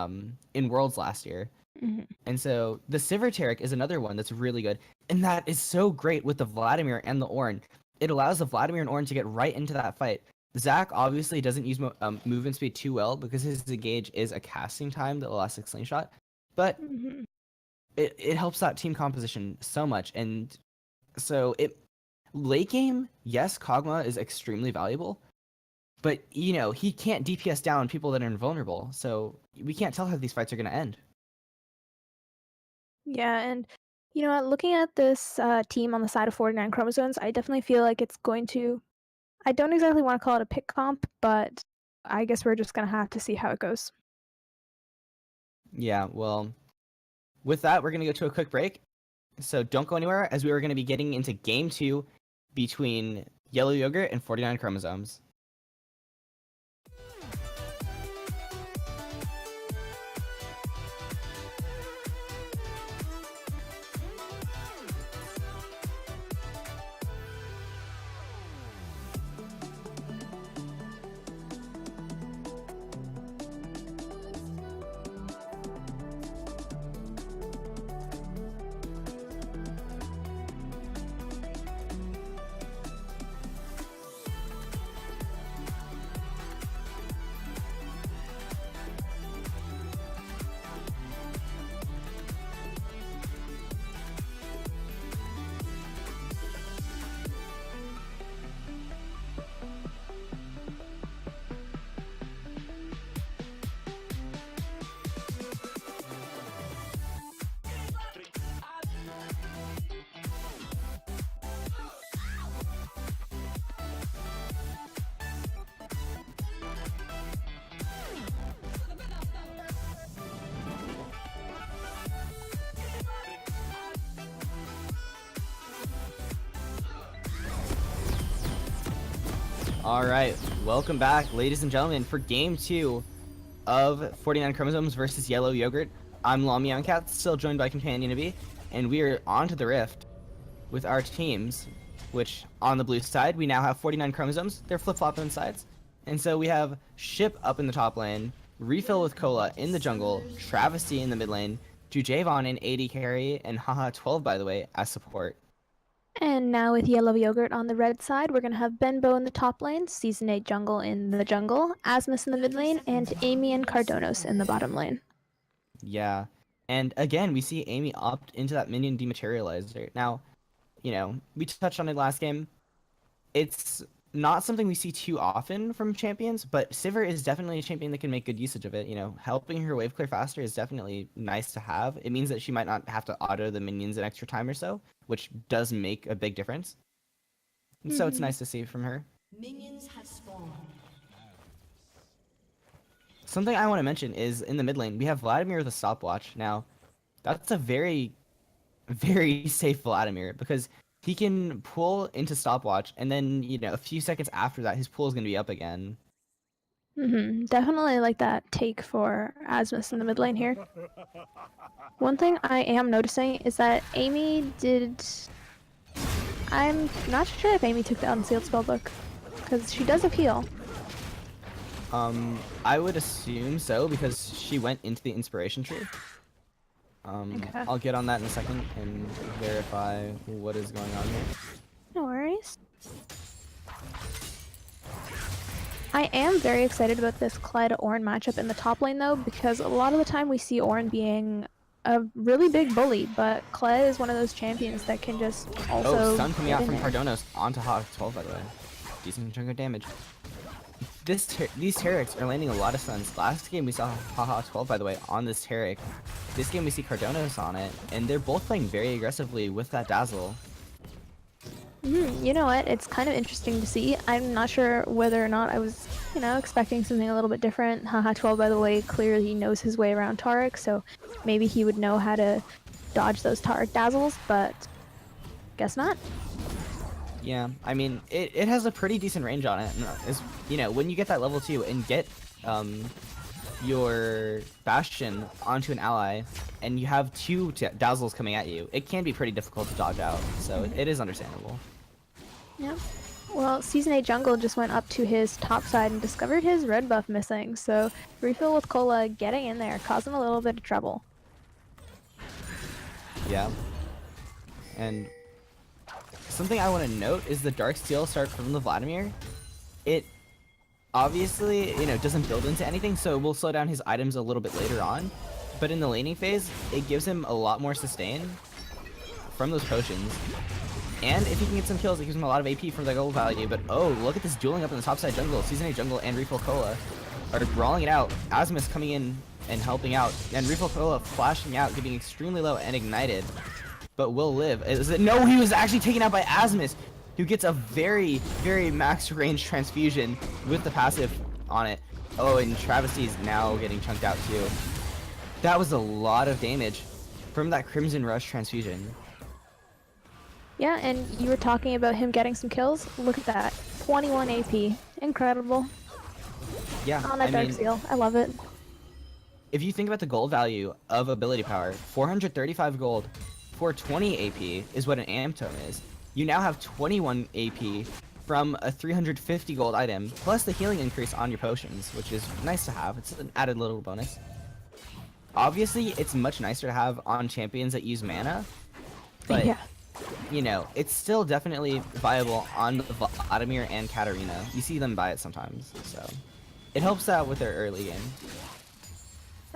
Worlds last year. Mm-hmm. And so the Sivir Taric is another one that's really good. And that is so great with the Vladimir and the Ornn. It allows the Vladimir and Ornn to get right into that fight. Zach obviously doesn't use movement speed too well because his engage is a casting time, the elastic slingshot. But it helps that team composition so much. And so late game, yes, Kog'Maw is extremely valuable. But, he can't DPS down people that are invulnerable. So we can't tell how these fights are going to end. Yeah, and you know what? Looking at this team on the side of 49 Chromosomes, I definitely feel like it's going to. I don't exactly want to call it a pick comp, but I guess we're just going to have to see how it goes. Yeah, well, with that, we're going to go to a quick break. So don't go anywhere, as we are going to be getting into Game 2 between Yellow Yogurt and 49 Chromosomes. All right, welcome back, ladies and gentlemen, for Game 2 of 49 Chromosomes versus Yellow Yogurt. I'm Cat, still joined by Companion B, and we are on to the Rift with our teams, which on the blue side, we now have 49 Chromosomes. They're flip-flopping sides. And so we have Ship up in the top lane, Refill with Cola in the jungle, Travesty in the mid lane, Jujavon in AD carry, and Haha 12, by the way, as support. And now with Yellow Yogurt on the red side, we're going to have Benbow in the top lane, Season 8 Jungle in the jungle, Asmus in the mid lane, and Amy and Cardonos in the bottom lane. Yeah. And again, we see Amy opt into that minion dematerializer. Now, you know, we touched on it last game. It's not something we see too often from champions, but Sivir is definitely a champion that can make good usage of it. You know, helping her wave clear faster is definitely nice to have. It means that she might not have to auto the minions an extra time or so, which does make a big difference. And so it's nice to see from her. Minions have spawned. Something I want to mention is in the mid lane, we have Vladimir with a stopwatch. Now, that's a very, very safe Vladimir because he can pull into stopwatch, and then, you know, a few seconds after that, his pull is going to be up again. Definitely like that take for Asmus in the mid lane here. One thing I am noticing is that Amy did... I'm not sure if Amy took the unsealed spellbook, because she does appeal. I would assume so because she went into the inspiration tree. Okay. I'll get on that in a second and verify what is going on here. No worries. I am very excited about this Kled-Ornn matchup in the top lane though, because a lot of the time we see Ornn being a really big bully, but Kled is one of those champions that can just also stun coming get out in from there. Cardonos onto Hawk 12, by the way. Decent chunk of damage. These Terrics are landing a lot of stuns. Last game we saw Haha 12, by the way, on this Terric. This game we see Cardonos on it, and they're both playing very aggressively with that Dazzle. You know what? It's kind of interesting to see. I'm not sure whether or not I was, you know, expecting something a little bit different. Haha 12, by the way, clearly knows his way around Taric, so maybe he would know how to dodge those Taric Dazzles, but guess not. Yeah, I mean, it has a pretty decent range on it. And is, you know, when you get that level 2 and get your Bastion onto an ally, and you have two Dazzles coming at you, it can be pretty difficult to dodge out, so it is understandable. Yeah. Well, Season 8 Jungle just went up to his top side and discovered his red buff missing, so Refill with Cola getting in there, causing a little bit of trouble. Yeah. And something I want to note is the Darksteel start from the Vladimir. It obviously, you know, doesn't build into anything, so it will slow down his items a little bit later on. But in the laning phase, it gives him a lot more sustain from those potions. And if he can get some kills, it gives him a lot of AP for the gold value. But oh, look at this dueling up in the top side jungle. Season 8 jungle and Refill Cola are brawling it out. Asmus coming in and helping out. And Refill Cola flashing out, getting extremely low and ignited. But will live. No, he was actually taken out by Asmus, who gets a very, very max range transfusion with the passive on it. Oh, and Travesty's now getting chunked out too. That was a lot of damage from that Crimson Rush transfusion. Yeah, and you were talking about him getting some kills. Look at that. 21 AP. Incredible. Yeah, On that Dark Seal. I love it. if you think about the gold value of ability power, 435 gold for 20 AP is what an amp tome is. You now have 21 AP from a 350 gold item, plus the healing increase on your potions, which is nice to have. It's an added little bonus. Obviously, it's much nicer to have on champions that use mana, but yeah. you know, it's still definitely viable on Vladimir and Katarina. You see them buy it sometimes, so it helps out with their early game.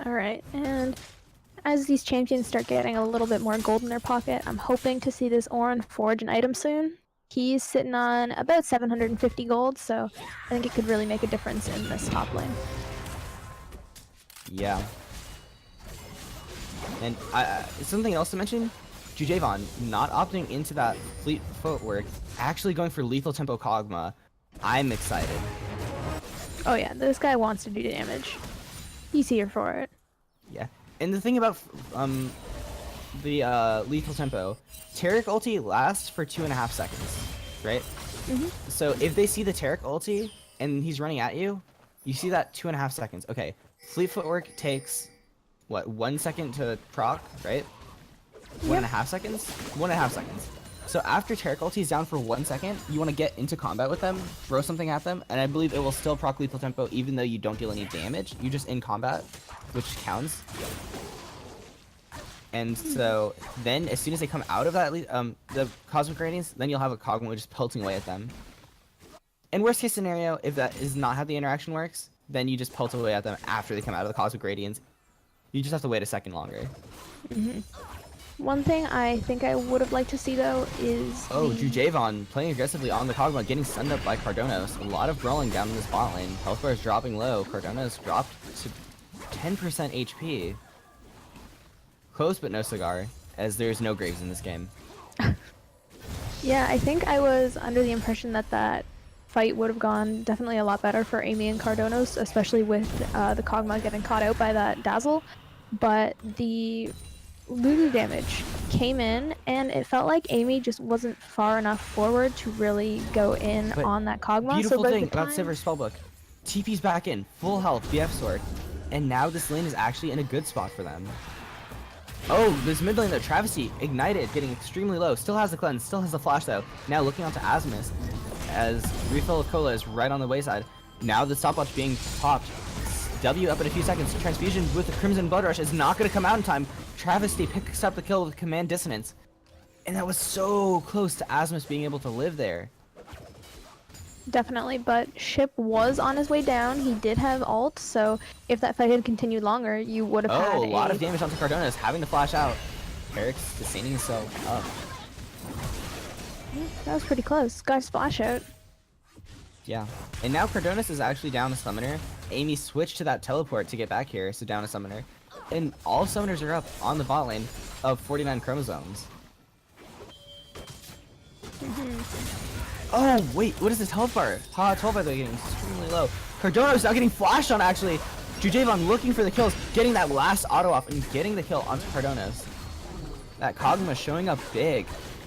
Alright, and as these champions start getting a little bit more gold in their pocket, I'm hoping to see this Orin forge an item soon. He's sitting on about 750 gold, so I think it could really make a difference in this top lane. Yeah. And something else to mention, Jujavon not opting into that fleet footwork, actually going for lethal tempo Kog'Maw. I'm excited. Oh yeah, this guy wants to do damage. He's here for it. Yeah. And the thing about the lethal tempo, Taric ulti lasts for 2.5 seconds, right? So if they see the Taric ulti and he's running at you, you see that 2.5 seconds. Okay, fleet footwork takes what, 1 second to proc, right? 1.5 seconds? 1.5 seconds. So after Taric ulti is down for 1 second, you want to get into combat with them, throw something at them, and I believe it will still proc lethal tempo even though you don't deal any damage. You just in combat, which counts. And so then as soon as they come out of that the Cosmic Radiance, then you'll have a Kog'Maw just pelting away at them. In worst case scenario, if that is not how the interaction works, then you just pelt away at them after they come out of the Cosmic Radiance. You just have to wait a second longer. One thing I think I would have liked to see though is Jujavon playing aggressively on the Kog'Maw, getting stunned up by Cardonos. A lot of brawling down in this bot lane. Health bar is dropping low. Cardonos dropped to 10% HP. Close but no cigar, as there's no Graves in this game. Yeah, I think I was under the impression that that fight would have gone definitely a lot better for Amy and Cardonos, especially with the Kog'Maw getting caught out by that Dazzle. But the Lulu damage came in, and it felt like Amy just wasn't far enough forward to really go in But on that Kog'Maw. Beautiful so thing about Sivir's spellbook. TP's back in, full health, BF sword. And now this lane is actually in a good spot for them. Oh, this mid lane though, Travesty, ignited, getting extremely low. Still has the cleanse, still has the flash though. Now looking onto Asmus, as refill of Cola is right on the wayside. Now the stopwatch being popped. W up in a few seconds. Transfusion with the Crimson Blood Rush is not going to come out in time. Travesty picks up the kill with Command Dissonance. And that was so close to Asmus being able to live there. Definitely, but Ship was on his way down. He did have ult, so if that fight had continued longer, you would have had a lot of damage onto Cardonos, having to flash out. Eric's sustaining himself up. That was pretty close. Got splash out. Yeah. And now Cardonos is actually down a summoner. Amy switched to that teleport to get back here, so down a summoner. And all summoners are up on the bot lane of 49 chromosomes. Oh, wait, what is this health bar? Ha, 12 by the way, getting extremely low. Cardonos now getting flashed on, actually. Jujavon looking for the kills, getting that last auto off and getting the kill onto Cardonos. That Kog'Maw showing up big,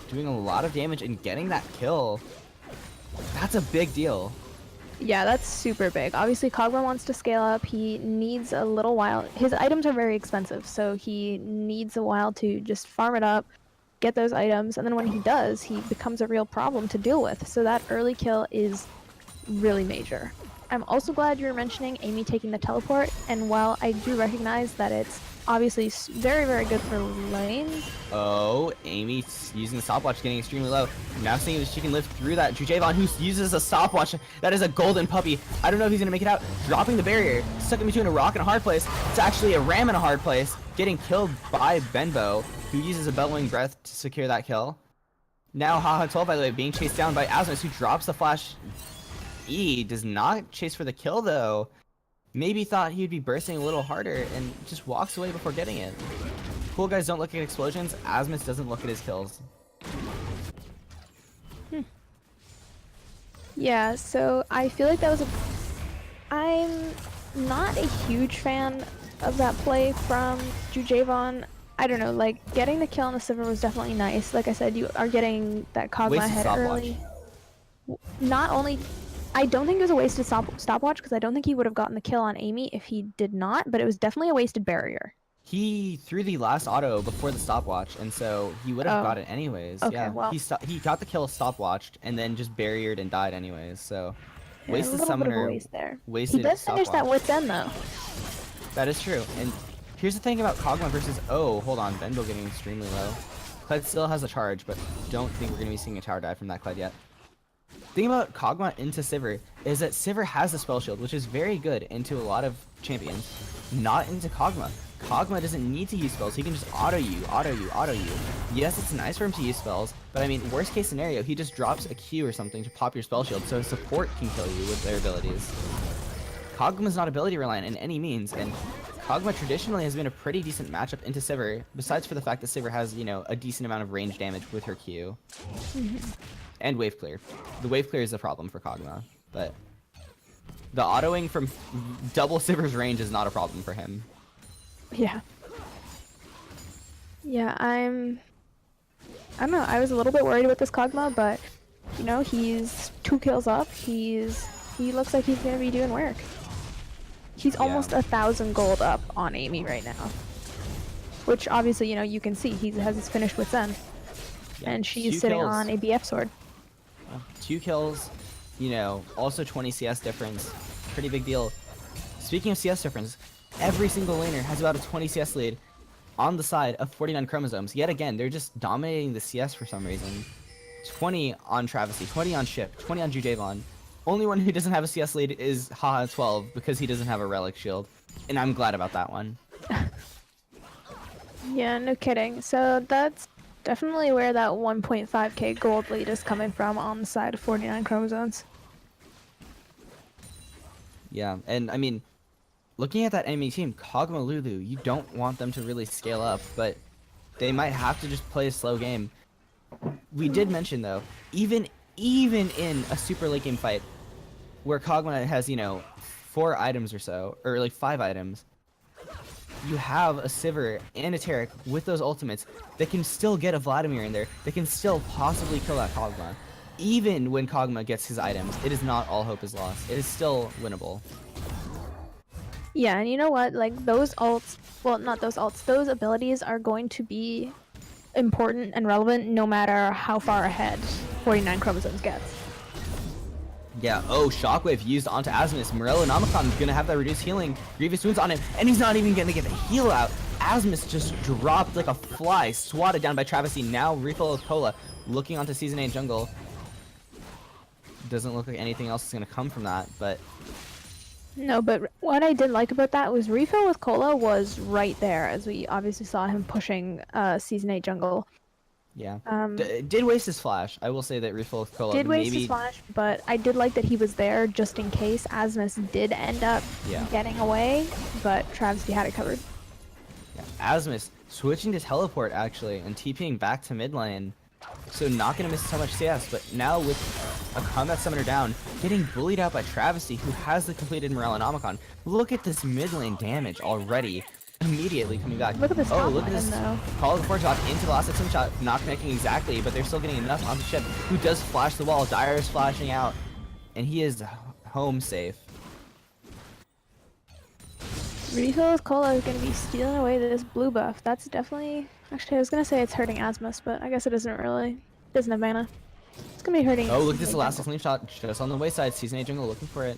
doing a lot of damage and getting that kill. That's a big deal. Yeah, that's super big. Obviously, Kog'Maw wants to scale up. He needs a little while. His items are very expensive, so he needs a while to just farm it up, get those items, and then when he does, he becomes a real problem to deal with. So that early kill is really major. I'm also glad you were mentioning Amy taking the teleport, and while I do recognize that it's obviously very, very good for lane. Oh, Amy using the stopwatch, getting extremely low. Now seeing if she can live through that. Jujavon, who uses a stopwatch, that is a golden puppy. I don't know if he's gonna make it out. Dropping the barrier, stuck in between a rock and a hard place. It's actually a ram in a hard place. Getting killed by Benbow, who uses a bellowing breath to secure that kill. Now Haha 12, by the way, being chased down by Asmus, who drops the flash. E does not chase for the kill though. Maybe thought he'd be bursting a little harder and just walks away before getting it. Cool guys don't look at explosions. Asmus doesn't look at his kills. Yeah, so I feel like that was a... I'm not a huge fan of that play from Jujavon. I don't know, like, getting the kill on the Sivir was definitely nice. Like I said, you are getting that Kog'Maw Wasted head stopwatch. early. Not only... I don't think it was a wasted stopwatch, because I don't think he would have gotten the kill on Amy if he did not, but it was definitely a wasted barrier. He threw the last auto before the stopwatch, and so he would have Oh. got it anyways. Okay, Yeah, well. he got the kill stopwatched and then just barriered and died anyways. So Yeah, wasted a little bit of a summoner, waste there. He wasted does finish that stopwatch. wit's end, though. That is true. And here's the thing about Kog'Maw versus... Oh, hold on. Benbo getting extremely low. Kled still has a charge, but don't think we're going to be seeing a tower dive from that Kled yet. The thing about Kog'Maw into Sivir is that Sivir has the spell shield, which is very good into a lot of champions. Not into Kog'Maw. Kog'Maw doesn't need to use spells. He can just auto you, auto you, auto you. Yes, it's nice for him to use spells, but I mean, worst case scenario, he just drops a Q or something to pop your spell shield so support can kill you with their abilities. Kog'Maw's not ability reliant in any means, and Kog'Maw traditionally has been a pretty decent matchup into Sivir, besides for the fact that Sivir has, you know, a decent amount of range damage with her Q. And wave clear. The wave clear is the problem for Kog'Maw, but the autoing from double Sivir's range is not a problem for him. Yeah. Yeah, I don't know, I was a little bit worried with this Kog'Maw, but, you know, he's 2 kills up. He looks like he's gonna be doing work. He's almost 1,000 gold up on Amy right now. Which, obviously, you know, you can see. He has his finished with Zen. Yeah, And she's 2 sitting kills. on a BF sword. 2 kills, you know, also 20 CS difference. Pretty big deal. Speaking of CS difference, every single laner has about a 20 CS lead on the side of 49 Chromosomes. Yet again, they're just dominating the CS for some reason. 20 on Travesty, 20 on Ship, 20 on Jujavon. Only one who doesn't have a CS lead is Haha 12 because he doesn't have a Relic Shield. And I'm glad about that one. Yeah, no kidding. So that's definitely where that 1.5k gold lead is coming from on the side of 49 Chromosomes. Yeah, and I mean, looking at that enemy team, Kog'Maw Lulu, you don't want them to really scale up, but they might have to just play a slow game. We did mention though, even in a super late game fight, where Kog'Maw has, you know, 4 items or so, or like 5 items, you have a Sivir and a Taric with those ultimates that can still get a Vladimir in there, that can still possibly kill that Kog'Maw. Even when Kog'Maw gets his items, it is not all hope is lost. It is still winnable. Yeah, and you know what? Like, those ults, well, not those ults, those abilities are going to be important and relevant no matter how far ahead 49 Chromosomes gets. Yeah, oh, Shockwave used onto Asmus. Morello Nomicon gonna have that reduced healing. Grievous wounds on him, and he's not even gonna get the heal out. Asmus just dropped like a fly, swatted down by Travesty. Now refill of Cola, looking onto Season 8 jungle. Doesn't look like anything else is gonna come from that, but No, but what I did like about that was refill with Cola was right there, as we obviously saw him pushing Season 8 jungle. yeah. Did waste his flash. I will say that refill of Cola Did waste maybe... his flash, but I did like that he was there just in case Asmus did end up Yeah. getting away, but Travesty had it covered. Yeah. Asmus switching to teleport actually and TPing back to mid lane. So not gonna miss so much CS, but now with a combat summoner down, getting bullied out by Travesty, who has the completed Morellonomicon. Look at this mid lane damage already. Immediately coming back. Look at this Oh, top look at line, this though. Call of the Forge shot into the last 6 shot, not connecting exactly, but they're still getting enough on the ship. Who does flash the wall? Dyer is flashing out, and he is home safe. Refill with Cola is going to be stealing away this blue buff. That's definitely... Actually, I was going to say it's hurting Asmus, but I guess it isn't really. Doesn't have mana. It's going to be hurting... Oh, look at this Season 8 elastic jungle. slingshot just on the wayside. Season 8 jungle looking for it.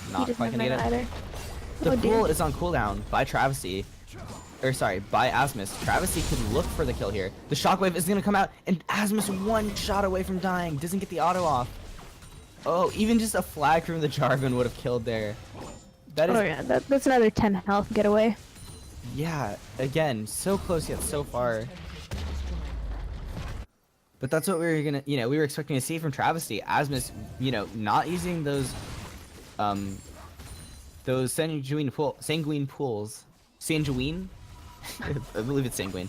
He Not doesn't quite have gonna mana get it. either. The Oh, dear. pool is on cooldown by Travesty. Or sorry, by Asmus. Travesty could look for the kill here. The shockwave is gonna come out, and Asmus 1 shot away from dying. Doesn't get the auto off. Oh, even just a flag from the Jarvan would have killed there. That is, Oh yeah, that's another 10 health getaway. yeah, again, so close yet so far. But that's what we were gonna, we were expecting to see from Travesty. Asmus, not using those sanguine pools. Sanguine? I believe it's sanguine.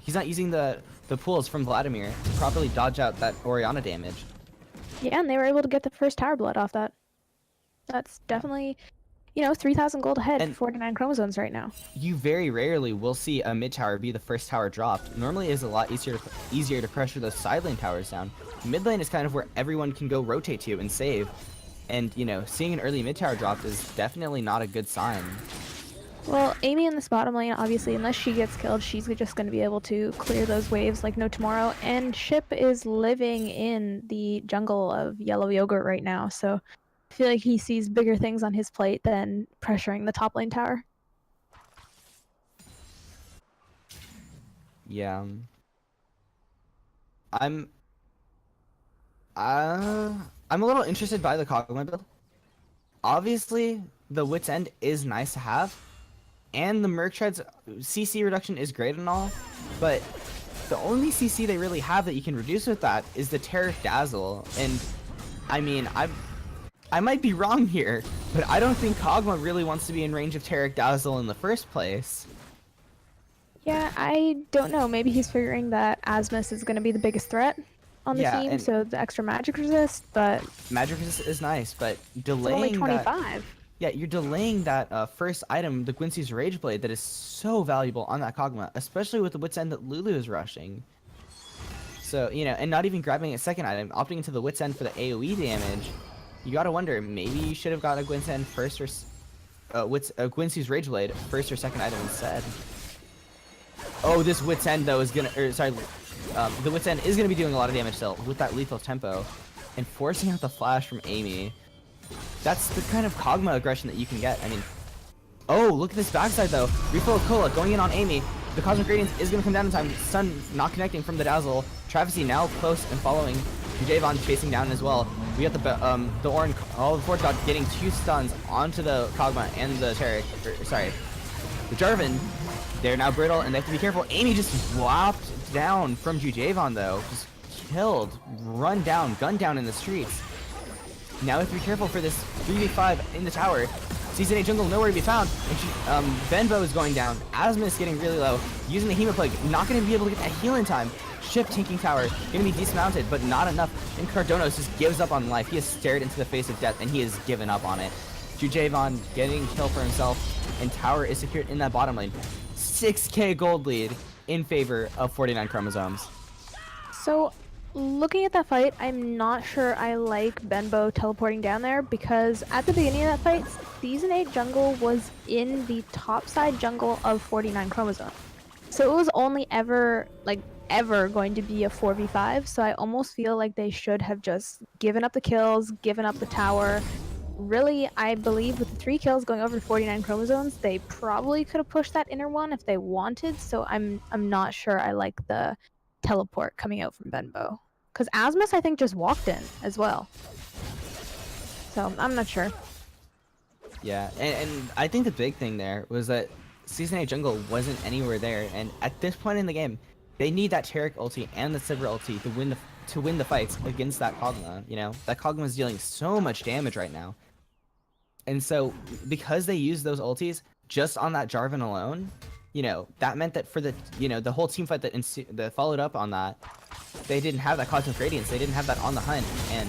He's not using the pools from Vladimir to properly dodge out that Orianna damage. Yeah, and they were able to get the first tower blood off that. That's definitely... 3,000 gold ahead And- for 49 chromosomes right now. You very rarely will see a mid tower be the first tower dropped. Normally, it's a lot easier to pressure those side lane towers down. Mid lane is kind of where everyone can go rotate to and save. And seeing an early mid tower dropped is definitely not a good sign. Well, Amy in this bottom lane, obviously, unless she gets killed, she's just going to be able to clear those waves like no tomorrow. And Ship is living in the jungle of Yellow Yogurt right now, so I feel like he sees bigger things on his plate than pressuring the top lane tower. Yeah. I'm a little interested by the Kog'Maw build. Obviously, the Wit's End is nice to have, and the Merc Tread's CC reduction is great and all, but the only CC they really have that you can reduce with that is the Taric Dazzle, and I mean, I might be wrong here, but I don't think Kog'Maw really wants to be in range of Taric Dazzle in the first place. Yeah, I don't know. Maybe he's figuring that Asmus is going to be the biggest threat on the Yeah, team, and- so the extra magic resist, but Magic resist is nice, but it's only delaying that... 25. Yeah, you're delaying that first item, the Quincy's Rage Blade, that is so valuable on that Kog'Maw, especially with the Wit's End that Lulu is rushing. So, and not even grabbing a second item, opting into the Wit's End for the AoE damage. You gotta wonder, maybe you should have got a Gwyn's End first or Quincy's Rage Blade first or second item instead. Oh, this Wit's End though is gonna, the Wit's End is gonna be doing a lot of damage still with that lethal tempo, and forcing out the flash from Amy. That's the kind of Kog'Maw aggression that you can get. I mean, oh, look at this backside though. Refill of Cola going in on Amy. The Cosmic Radiance is going to come down in time. Sun not connecting from the Dazzle. Travesty now close and following. Javon chasing down as well. We got the Orin, the Forge God getting 2 stuns onto the Kog'Maw and the Taric. The Jarvan. They're now brittle and they have to be careful. Amy just whopped down from Jujavon though. Just killed, run down, gunned down in the streets. Now we have to be careful for this 3v5 in the tower. Season 8 jungle nowhere to be found. And Benbow is going down. Asma is getting really low. Using the Hemoplague. Not going to be able to get that heal in time. Ship tanking tower. Going to be dismounted, but not enough. And Cardonos just gives up on life. He has stared into the face of death, and he has given up on it. Jujavon getting kill for himself. And tower is secured in that bottom lane. 6k gold lead in favor of 49 Chromosomes. So, looking at that fight, I'm not sure I like Benbow teleporting down there because at the beginning of that fight, Season 8 jungle was in the top side jungle of 49 Chromosomes. So it was only ever going to be a 4v5, so I almost feel like they should have just given up the kills, given up the tower. Really, I believe with the 3 kills going over to 49 Chromosomes, they probably could have pushed that inner one if they wanted, so I'm not sure I like the teleport coming out from Benbow. Because Asmus, I think, just walked in as well. So, I'm not sure. Yeah, and I think the big thing there was that Season 8 jungle wasn't anywhere there, and at this point in the game, they need that Taric ulti and the Sivir ulti to win the fights against that Kog'Maw, That Kog'Maw is dealing so much damage right now. And so, because they used those ultis just on that Jarvan alone, that meant that for the, the whole team fight that followed up on that, they didn't have that Cosmic Radiance, they didn't have that on the hunt, and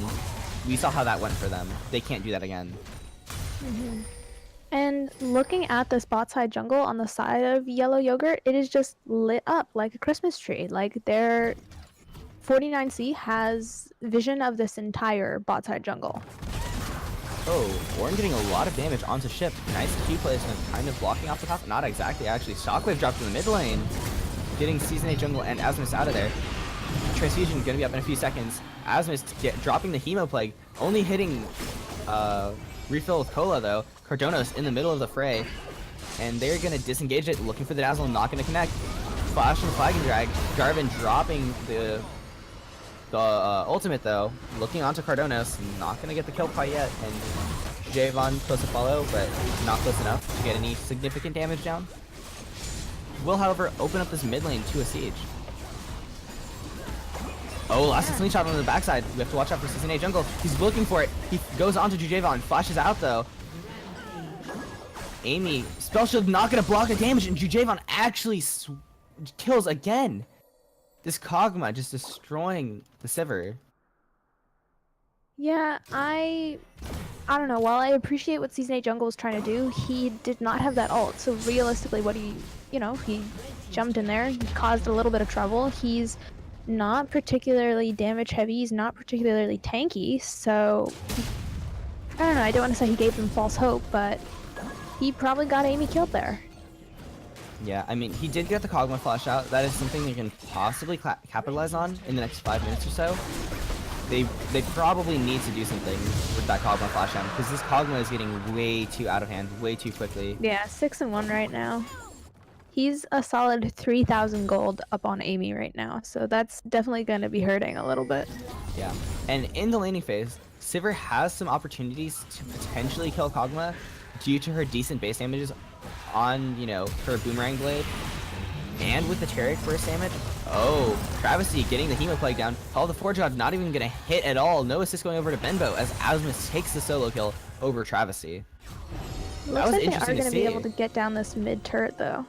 we saw how that went for them. They can't do that again. Mm-hmm. And looking at this bot side jungle on the side of Yellow Yogurt, it is just lit up like a Christmas tree. Like their 49C has vision of this entire bot side jungle. Oh, Orin getting a lot of damage onto Ship. Nice Q placement, kind of blocking off the top. Not exactly, actually. Shockwave dropped in the mid lane, getting Season 8 jungle and Asmus out of there. Transfusion gonna be up in a few seconds. Asmus dropping the Hemoplague, only hitting refill with Cola though. Cardonos in the middle of the fray, and they're gonna disengage it, looking for the Dazzle, not gonna connect. Flash and Flag and Drag. Jarvan dropping the ultimate though, looking onto Cardonos, not gonna get the kill quite yet, and Javon close to follow, but not close enough to get any significant damage down. Will, however, open up this mid lane to a siege. Oh, last slingshot on the backside. We have to watch out for Season 8 jungle. He's looking for it. He goes onto Jujavon, flashes out though. Amy, Spell Shield not gonna block the damage, and Jujavon actually kills again. This Kog'Maw just destroying the Sivir. Yeah, I I don't know. While I appreciate what Season 8 Jungle was trying to do, he did not have that ult. So realistically, what he jumped in there, he caused a little bit of trouble. He's not particularly damage heavy. He's not particularly tanky. So I don't know. I don't want to say he gave them false hope, but he probably got Amy killed there. Yeah, I mean, he did get the Kog'Maw flash out. That is something they can possibly capitalize on in the next 5 minutes or so. They probably need to do something with that Kog'Maw flash down, because this Kog'Maw is getting way too out of hand, way too quickly. Yeah, 6-1 right now. He's a solid 3,000 gold up on Amy right now, so that's definitely going to be hurting a little bit. Yeah, and in the laning phase, Sivir has some opportunities to potentially kill Kog'Maw due to her decent base damages on, you know, her Boomerang Blade. And with the Taric burst damage, oh, Travesty getting the Hemo Plague down. Call of the Forge God not even gonna hit at all. No assist going over to Benbow as Asmus takes the solo kill over Travesty. Looks like they are interesting to going to be see. able to get down this mid turret though.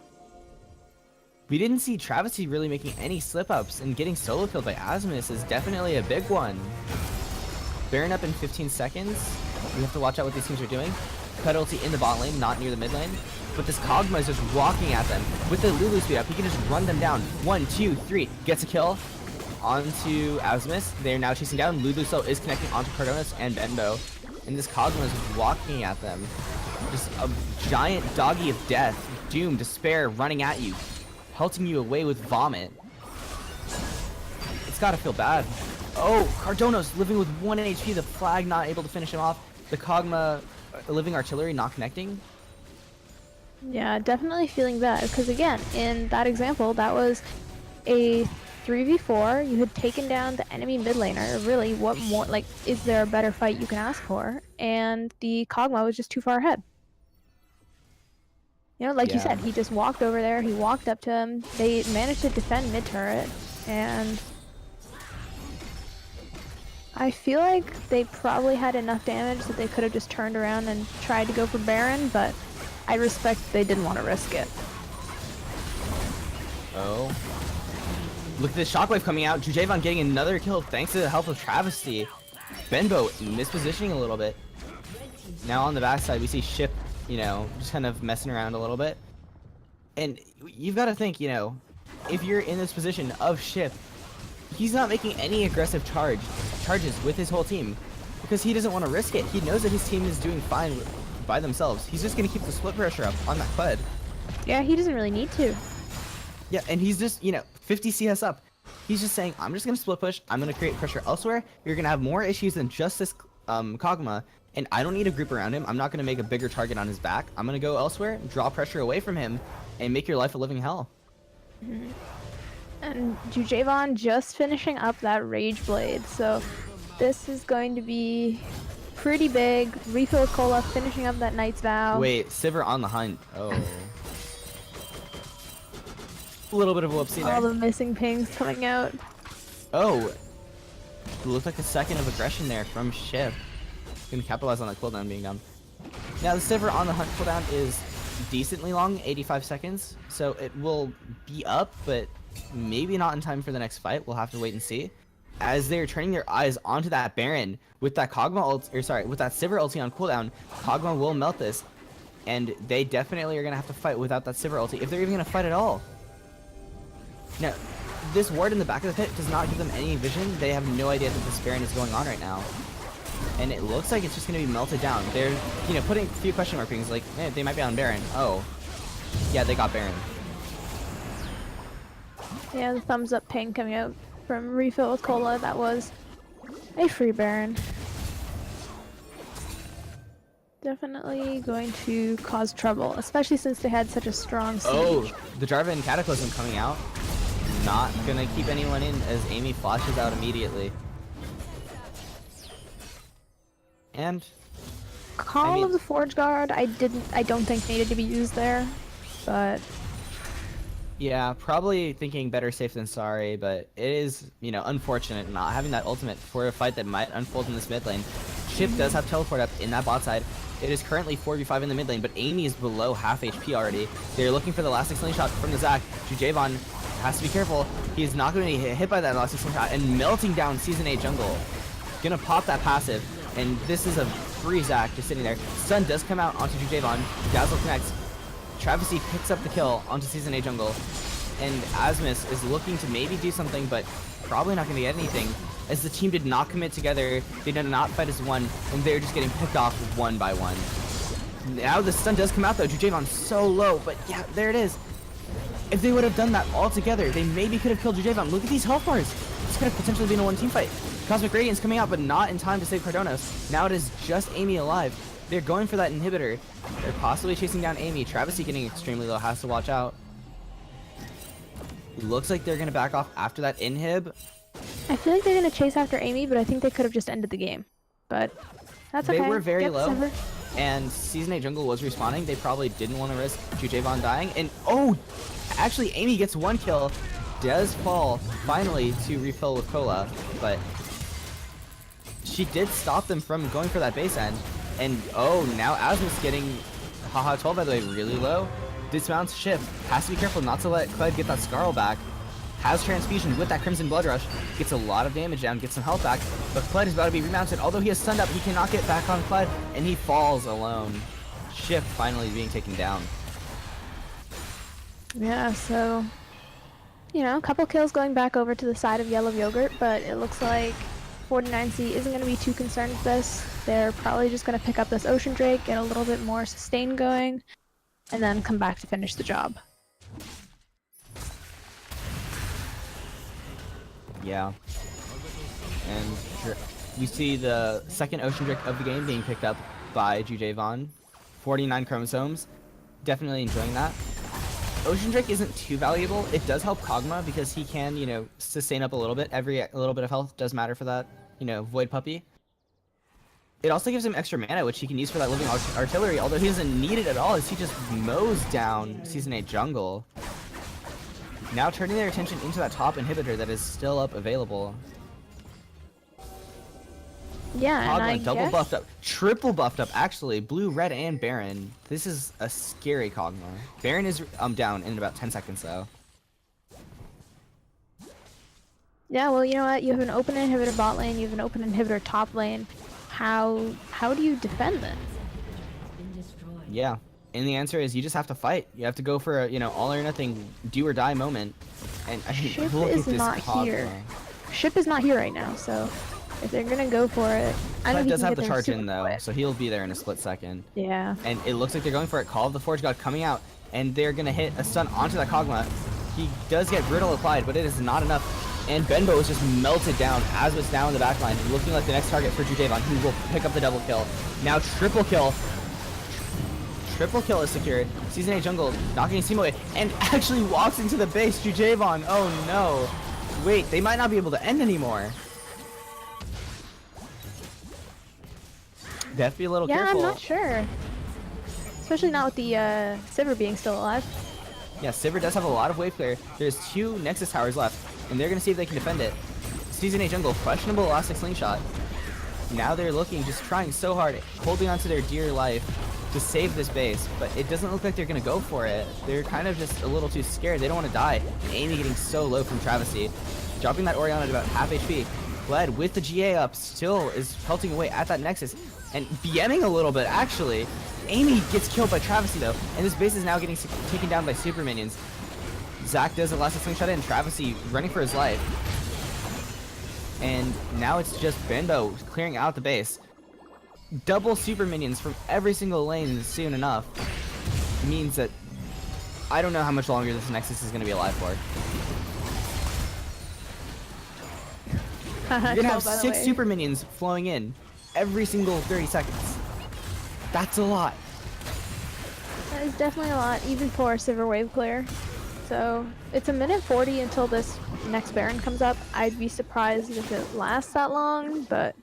We didn't see Travesty really making any slip-ups, and getting solo killed by Asmus is definitely a big one. Baron up in 15 seconds. We have to watch out what these teams are doing. Cut ulti in the bot lane, not near the mid lane. But this Kog'Maw is just walking at them. With the Lulu speed up, he can just run them down. 1, 2, 3. Gets a kill onto Asmus. They're now chasing down. Lulu so is connecting onto Cardonis and Benbow. And this Kog'Maw is walking at them. Just a giant doggy of death. Doom, despair, running at you. Pelting you away with vomit. It's gotta feel bad. Oh, Cardonos living with 1 HP. The flag not able to finish him off. The Kog'Maw living artillery not connecting. Yeah, definitely feeling bad, because again, in that example, that was a 3v4. You had taken down the enemy mid laner. Really, what more, like, is there a better fight you can ask for? And the Kog'Maw was just too far ahead. You know, like you Yeah. said, he just walked over there, he walked up to him, they managed to defend mid turret, and I feel like they probably had enough damage that they could have just turned around and tried to go for Baron, but I respect they didn't want to risk it. Oh. Look at this shockwave coming out. Jujavon getting another kill thanks to the help of Travesty. Benbow mispositioning a little bit. Now on the backside, we see Ship, you know, just kind of messing around a little bit. And you've got to think, you know, if you're in this position of Ship, he's not making any aggressive charges with his whole team because he doesn't want to risk it. He knows that his team is doing fine by themselves. He's just going to keep the split pressure up on that Bud. Yeah, he doesn't really need to. Yeah, and he's just, you know, 50 CS up. He's just saying, I'm just going to split push. I'm going to create pressure elsewhere. You're going to have more issues than just this Kog'Maw, and I don't need a group around him. I'm not going to make a bigger target on his back. I'm going to go elsewhere, draw pressure away from him, and make your life a living hell. Mm-hmm. And Jujavon just finishing up that Rage Blade, so this is going to be pretty big. Refill with Cola, finishing up that Knight's Vow. Wait, Sivir on the hunt. Oh. A little bit of a whoopsie All there. the missing pings coming out. Oh. It looked like a second of aggression there from Ship. Gonna capitalize on that cooldown being done. Now the Sivir on the hunt cooldown is decently long, 85 seconds. So it will be up, but maybe not in time for the next fight. We'll have to wait and see. As they're turning their eyes onto that Baron with that Kog'Maw ult, or sorry, with that Sivir ulti on cooldown, Kog'Maw will melt this, and they definitely are gonna have to fight without that Sivir ulti if they're even gonna fight at all. Now, this ward in the back of the pit does not give them any vision. They have no idea that this Baron is going on right now, and it looks like it's just gonna be melted down. They're, you know, putting a few question mark things like, eh, they might be on Baron. Oh, yeah, they got Baron. Yeah, the thumbs up ping coming out from Refill with Cola. That was a free Baron. Definitely going to cause trouble, especially since they had such a strong siege. Oh, the Jarvan Cataclysm coming out. Not gonna keep anyone in as Amy flashes out immediately. And Call of the Forge Guard, I don't think needed to be used there, but yeah, probably thinking better safe than sorry, but it is, you know, unfortunate not having that ultimate for a fight that might unfold in this mid lane. Chip does have teleport up in that bot side. It is currently 4v5 in the mid lane, but Amy is below half HP already. They're looking for the elastic slingshot from the Zac. Jujavon has to be careful. He is not going to be hit by that elastic slingshot and melting down Season 8 jungle. Gonna pop that passive, and this is a free Zach just sitting there. Stun does come out onto Jujavon. Dazzle connects. Travesty picks up the kill onto Season A jungle. And Asmus is looking to maybe do something, but probably not going to get anything, as the team did not commit together, they did not fight as one, and they're just getting picked off one by one. Now the stun does come out though, Jujavon's so low, but yeah, there it is. If they would have done that all together, they maybe could have killed Jujavon. Look at these health bars. This could have potentially been a one team fight. Cosmic Radiance coming out, but not in time to save Cardonos. Now it is just Amy alive. They're going for that inhibitor. They're possibly chasing down Amy. Travesty getting extremely low, has to watch out. Looks like they're going to back off after that inhib. I feel like they're going to chase after Amy, but I think they could have just ended the game. But that's okay. They were very Get low, Sever. and Season 8 jungle was respawning. They probably didn't want to risk Jujavon dying. And oh, actually Amy gets one kill. Does fall finally to refill with Cola, but she did stop them from going for that base end. And oh, now Asmus getting haha 12 by the way, really low. Dismounts shift. Has to be careful not to let Clyde get that Scarl back. Has transfusion with that Crimson Blood Rush. Gets a lot of damage down, gets some health back. But Clyde is about to be remounted. Although he is stunned up, he cannot get back on Clyde, and he falls alone. Shift finally being taken down. Yeah, so, you know, a couple kills going back over to the side of Yellow Yogurt, but it looks like 49C isn't going to be too concerned with this. They're probably just going to pick up this Ocean Drake, get a little bit more sustain going, and then come back to finish the job. Yeah. And you see the second Ocean Drake of the game being picked up by Jujavon. 49 Chromosomes. Definitely enjoying that. Ocean Drake isn't too valuable. It does help Kog'Maw because he can, you know, sustain up a little bit. Every little bit of health does matter for that, you know, Void Puppy. It also gives him extra mana, which he can use for that Living Artillery, although he doesn't need it at all, as he just mows down Season 8 jungle. Now turning their attention into that top inhibitor that is still up available. Yeah, and I Kog'Maw double guess... buffed up, triple buffed up actually, blue, red, and Baron. This is a scary Kog'Maw. Baron is down in about 10 seconds though. Yeah, well, you know what? You have an open inhibitor bot lane, you have an open inhibitor top lane. How do you defend this? Yeah, and the answer is you just have to fight. You have to go for a, you know, all or nothing, do or die moment. And I mean, Ship look is at this not Kog'Maw. here. Ship is not here right now, so if they're gonna go for it, I know Clyde he does can have get the there charge super in though, quick. so he'll be there in a split second. Yeah. And it looks like they're going for it. Call of the Forge God coming out, and they're gonna hit a stun onto that Kog'Maw. He does get Griddle applied, but it is not enough. And Benbow is just melted down, as was down in the backline, looking like the next target for Jujavon, who will pick up the double kill. Now triple kill. Triple kill is secured. Season 8 jungle knocking his team away, and actually walks into the base. Jujavon, oh no. Wait, they might not be able to end anymore. They have to be a little Yeah, careful. I'm not sure. Especially not with the Sivir being still alive. Yeah, Sivir does have a lot of wave clear. There's 2 Nexus towers left, and they're going to see if they can defend it. Season 8 jungle, questionable Elastic Slingshot. Now they're looking, just trying so hard, holding onto their dear life to save this base, but it doesn't look like they're going to go for it. They're kind of just a little too scared. They don't want to die. And Amy getting so low from Travesty. Dropping that Orianna to about half HP. Bled with the GA up still is pelting away at that Nexus, and BMing a little bit, actually. Amy gets killed by Travesty though, and this base is now getting taken down by super minions. Zac does a Elastic Slingshot in, Travesty running for his life. And now it's just Benbow clearing out the base. Double super minions from every single lane soon enough means that I don't know how much longer this Nexus is going to be alive for. You're gonna have 6 super minions flowing in every single 30 seconds. That's a lot. That is definitely a lot, even for a Sivir wave clear. So it's a minute 40 until this next Baron comes up. I'd be surprised if it lasts that long, but...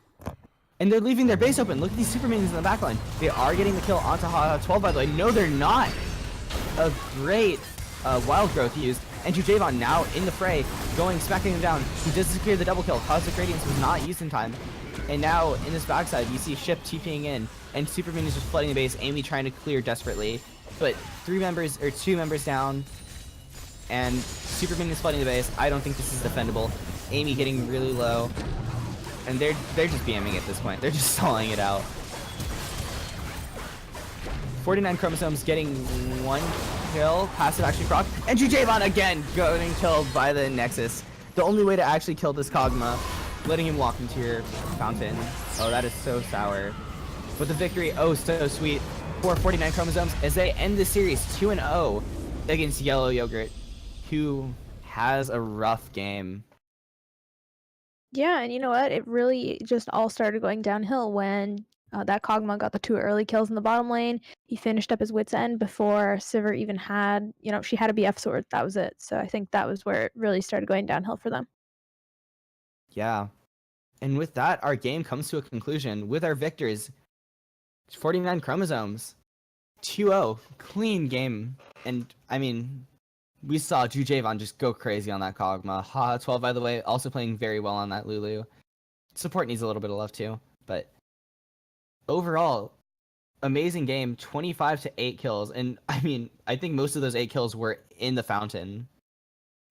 And they're leaving their base open. Look at these super minions in the backline. They are getting the kill onto Haha 12, by the way. No, they're not. A great wild growth used. And Jujavon now in the fray, smacking them down. He does secure the double kill. Cosmic Radiance was not used in time. And now in this backside, you see Ship TPing in, and super minions just flooding the base. Amy trying to clear desperately, but 2 members down, and super minions flooding the base. I don't think this is defendable. Amy getting really low, and they're just BMing at this point. They're just stalling it out. 49 Chromosomes getting 1 kill, passive action proc, and Jujavon again getting killed by the Nexus. The only way to actually kill this Kog'Maw, letting him walk into your fountain. Oh, that is so sour. But the victory, oh so sweet, for 49 Chromosomes as they end the series 2-0 against Yellow Yogurt, who has a rough game. Yeah, and you know what? It really just all started going downhill when that Kog'Maw got the 2 early kills in the bottom lane. He finished up his wit's end before Sivir even had, she had a BF sword. That was it. So I think that was where it really started going downhill for them. Yeah. And with that, our game comes to a conclusion with our victors. 49 Chromosomes. 2-0. Clean game. And, I mean, we saw Jujavon just go crazy on that Kog'Maw. Haha 12, by the way, also playing very well on that Lulu. Support needs a little bit of love, too. But overall, amazing game. 25-8 kills. And, I mean, I think most of those 8 kills were in the fountain.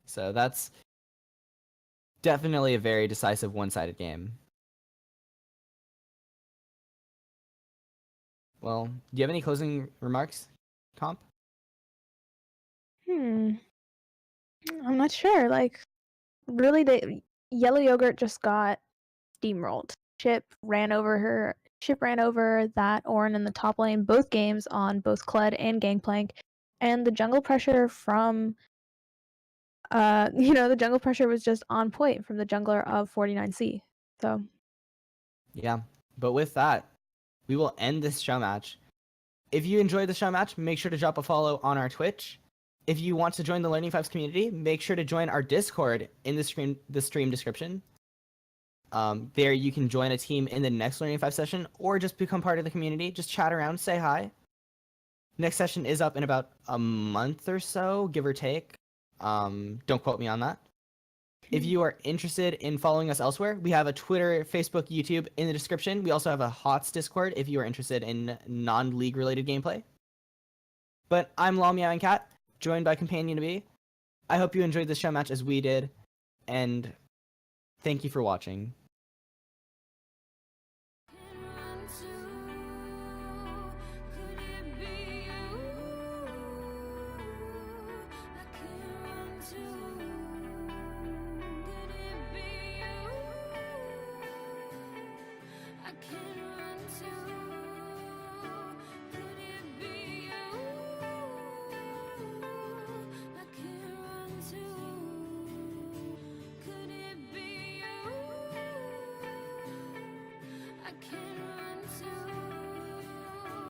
So that's definitely a very decisive one-sided game. Well, do you have any closing remarks, Comp? I'm not sure. Really, Yellow Yogurt just got steamrolled. Ship ran over that Ornn in the top lane both games on both Kled and Gangplank. And the jungle pressure from the jungle pressure was just on point from the jungler of 49C. So Yeah. But with that, we will end this show match. If you enjoyed the show match, make sure to drop a follow on our Twitch. If you want to join the Learning Fives community, make sure to join our Discord in the stream description. There you can join a team in the next Learning Fives session or just become part of the community. Just chat around, say hi. Next session is up in about a month or so, give or take. Don't quote me on that. If you are interested in following us elsewhere, we have a Twitter, Facebook, YouTube in the description. We also have a HOTS Discord if you are interested in non-league related gameplay. But I'm Law Meowing Cat, joined by Companion to Be. I hope you enjoyed this show match as we did, and thank you for watching.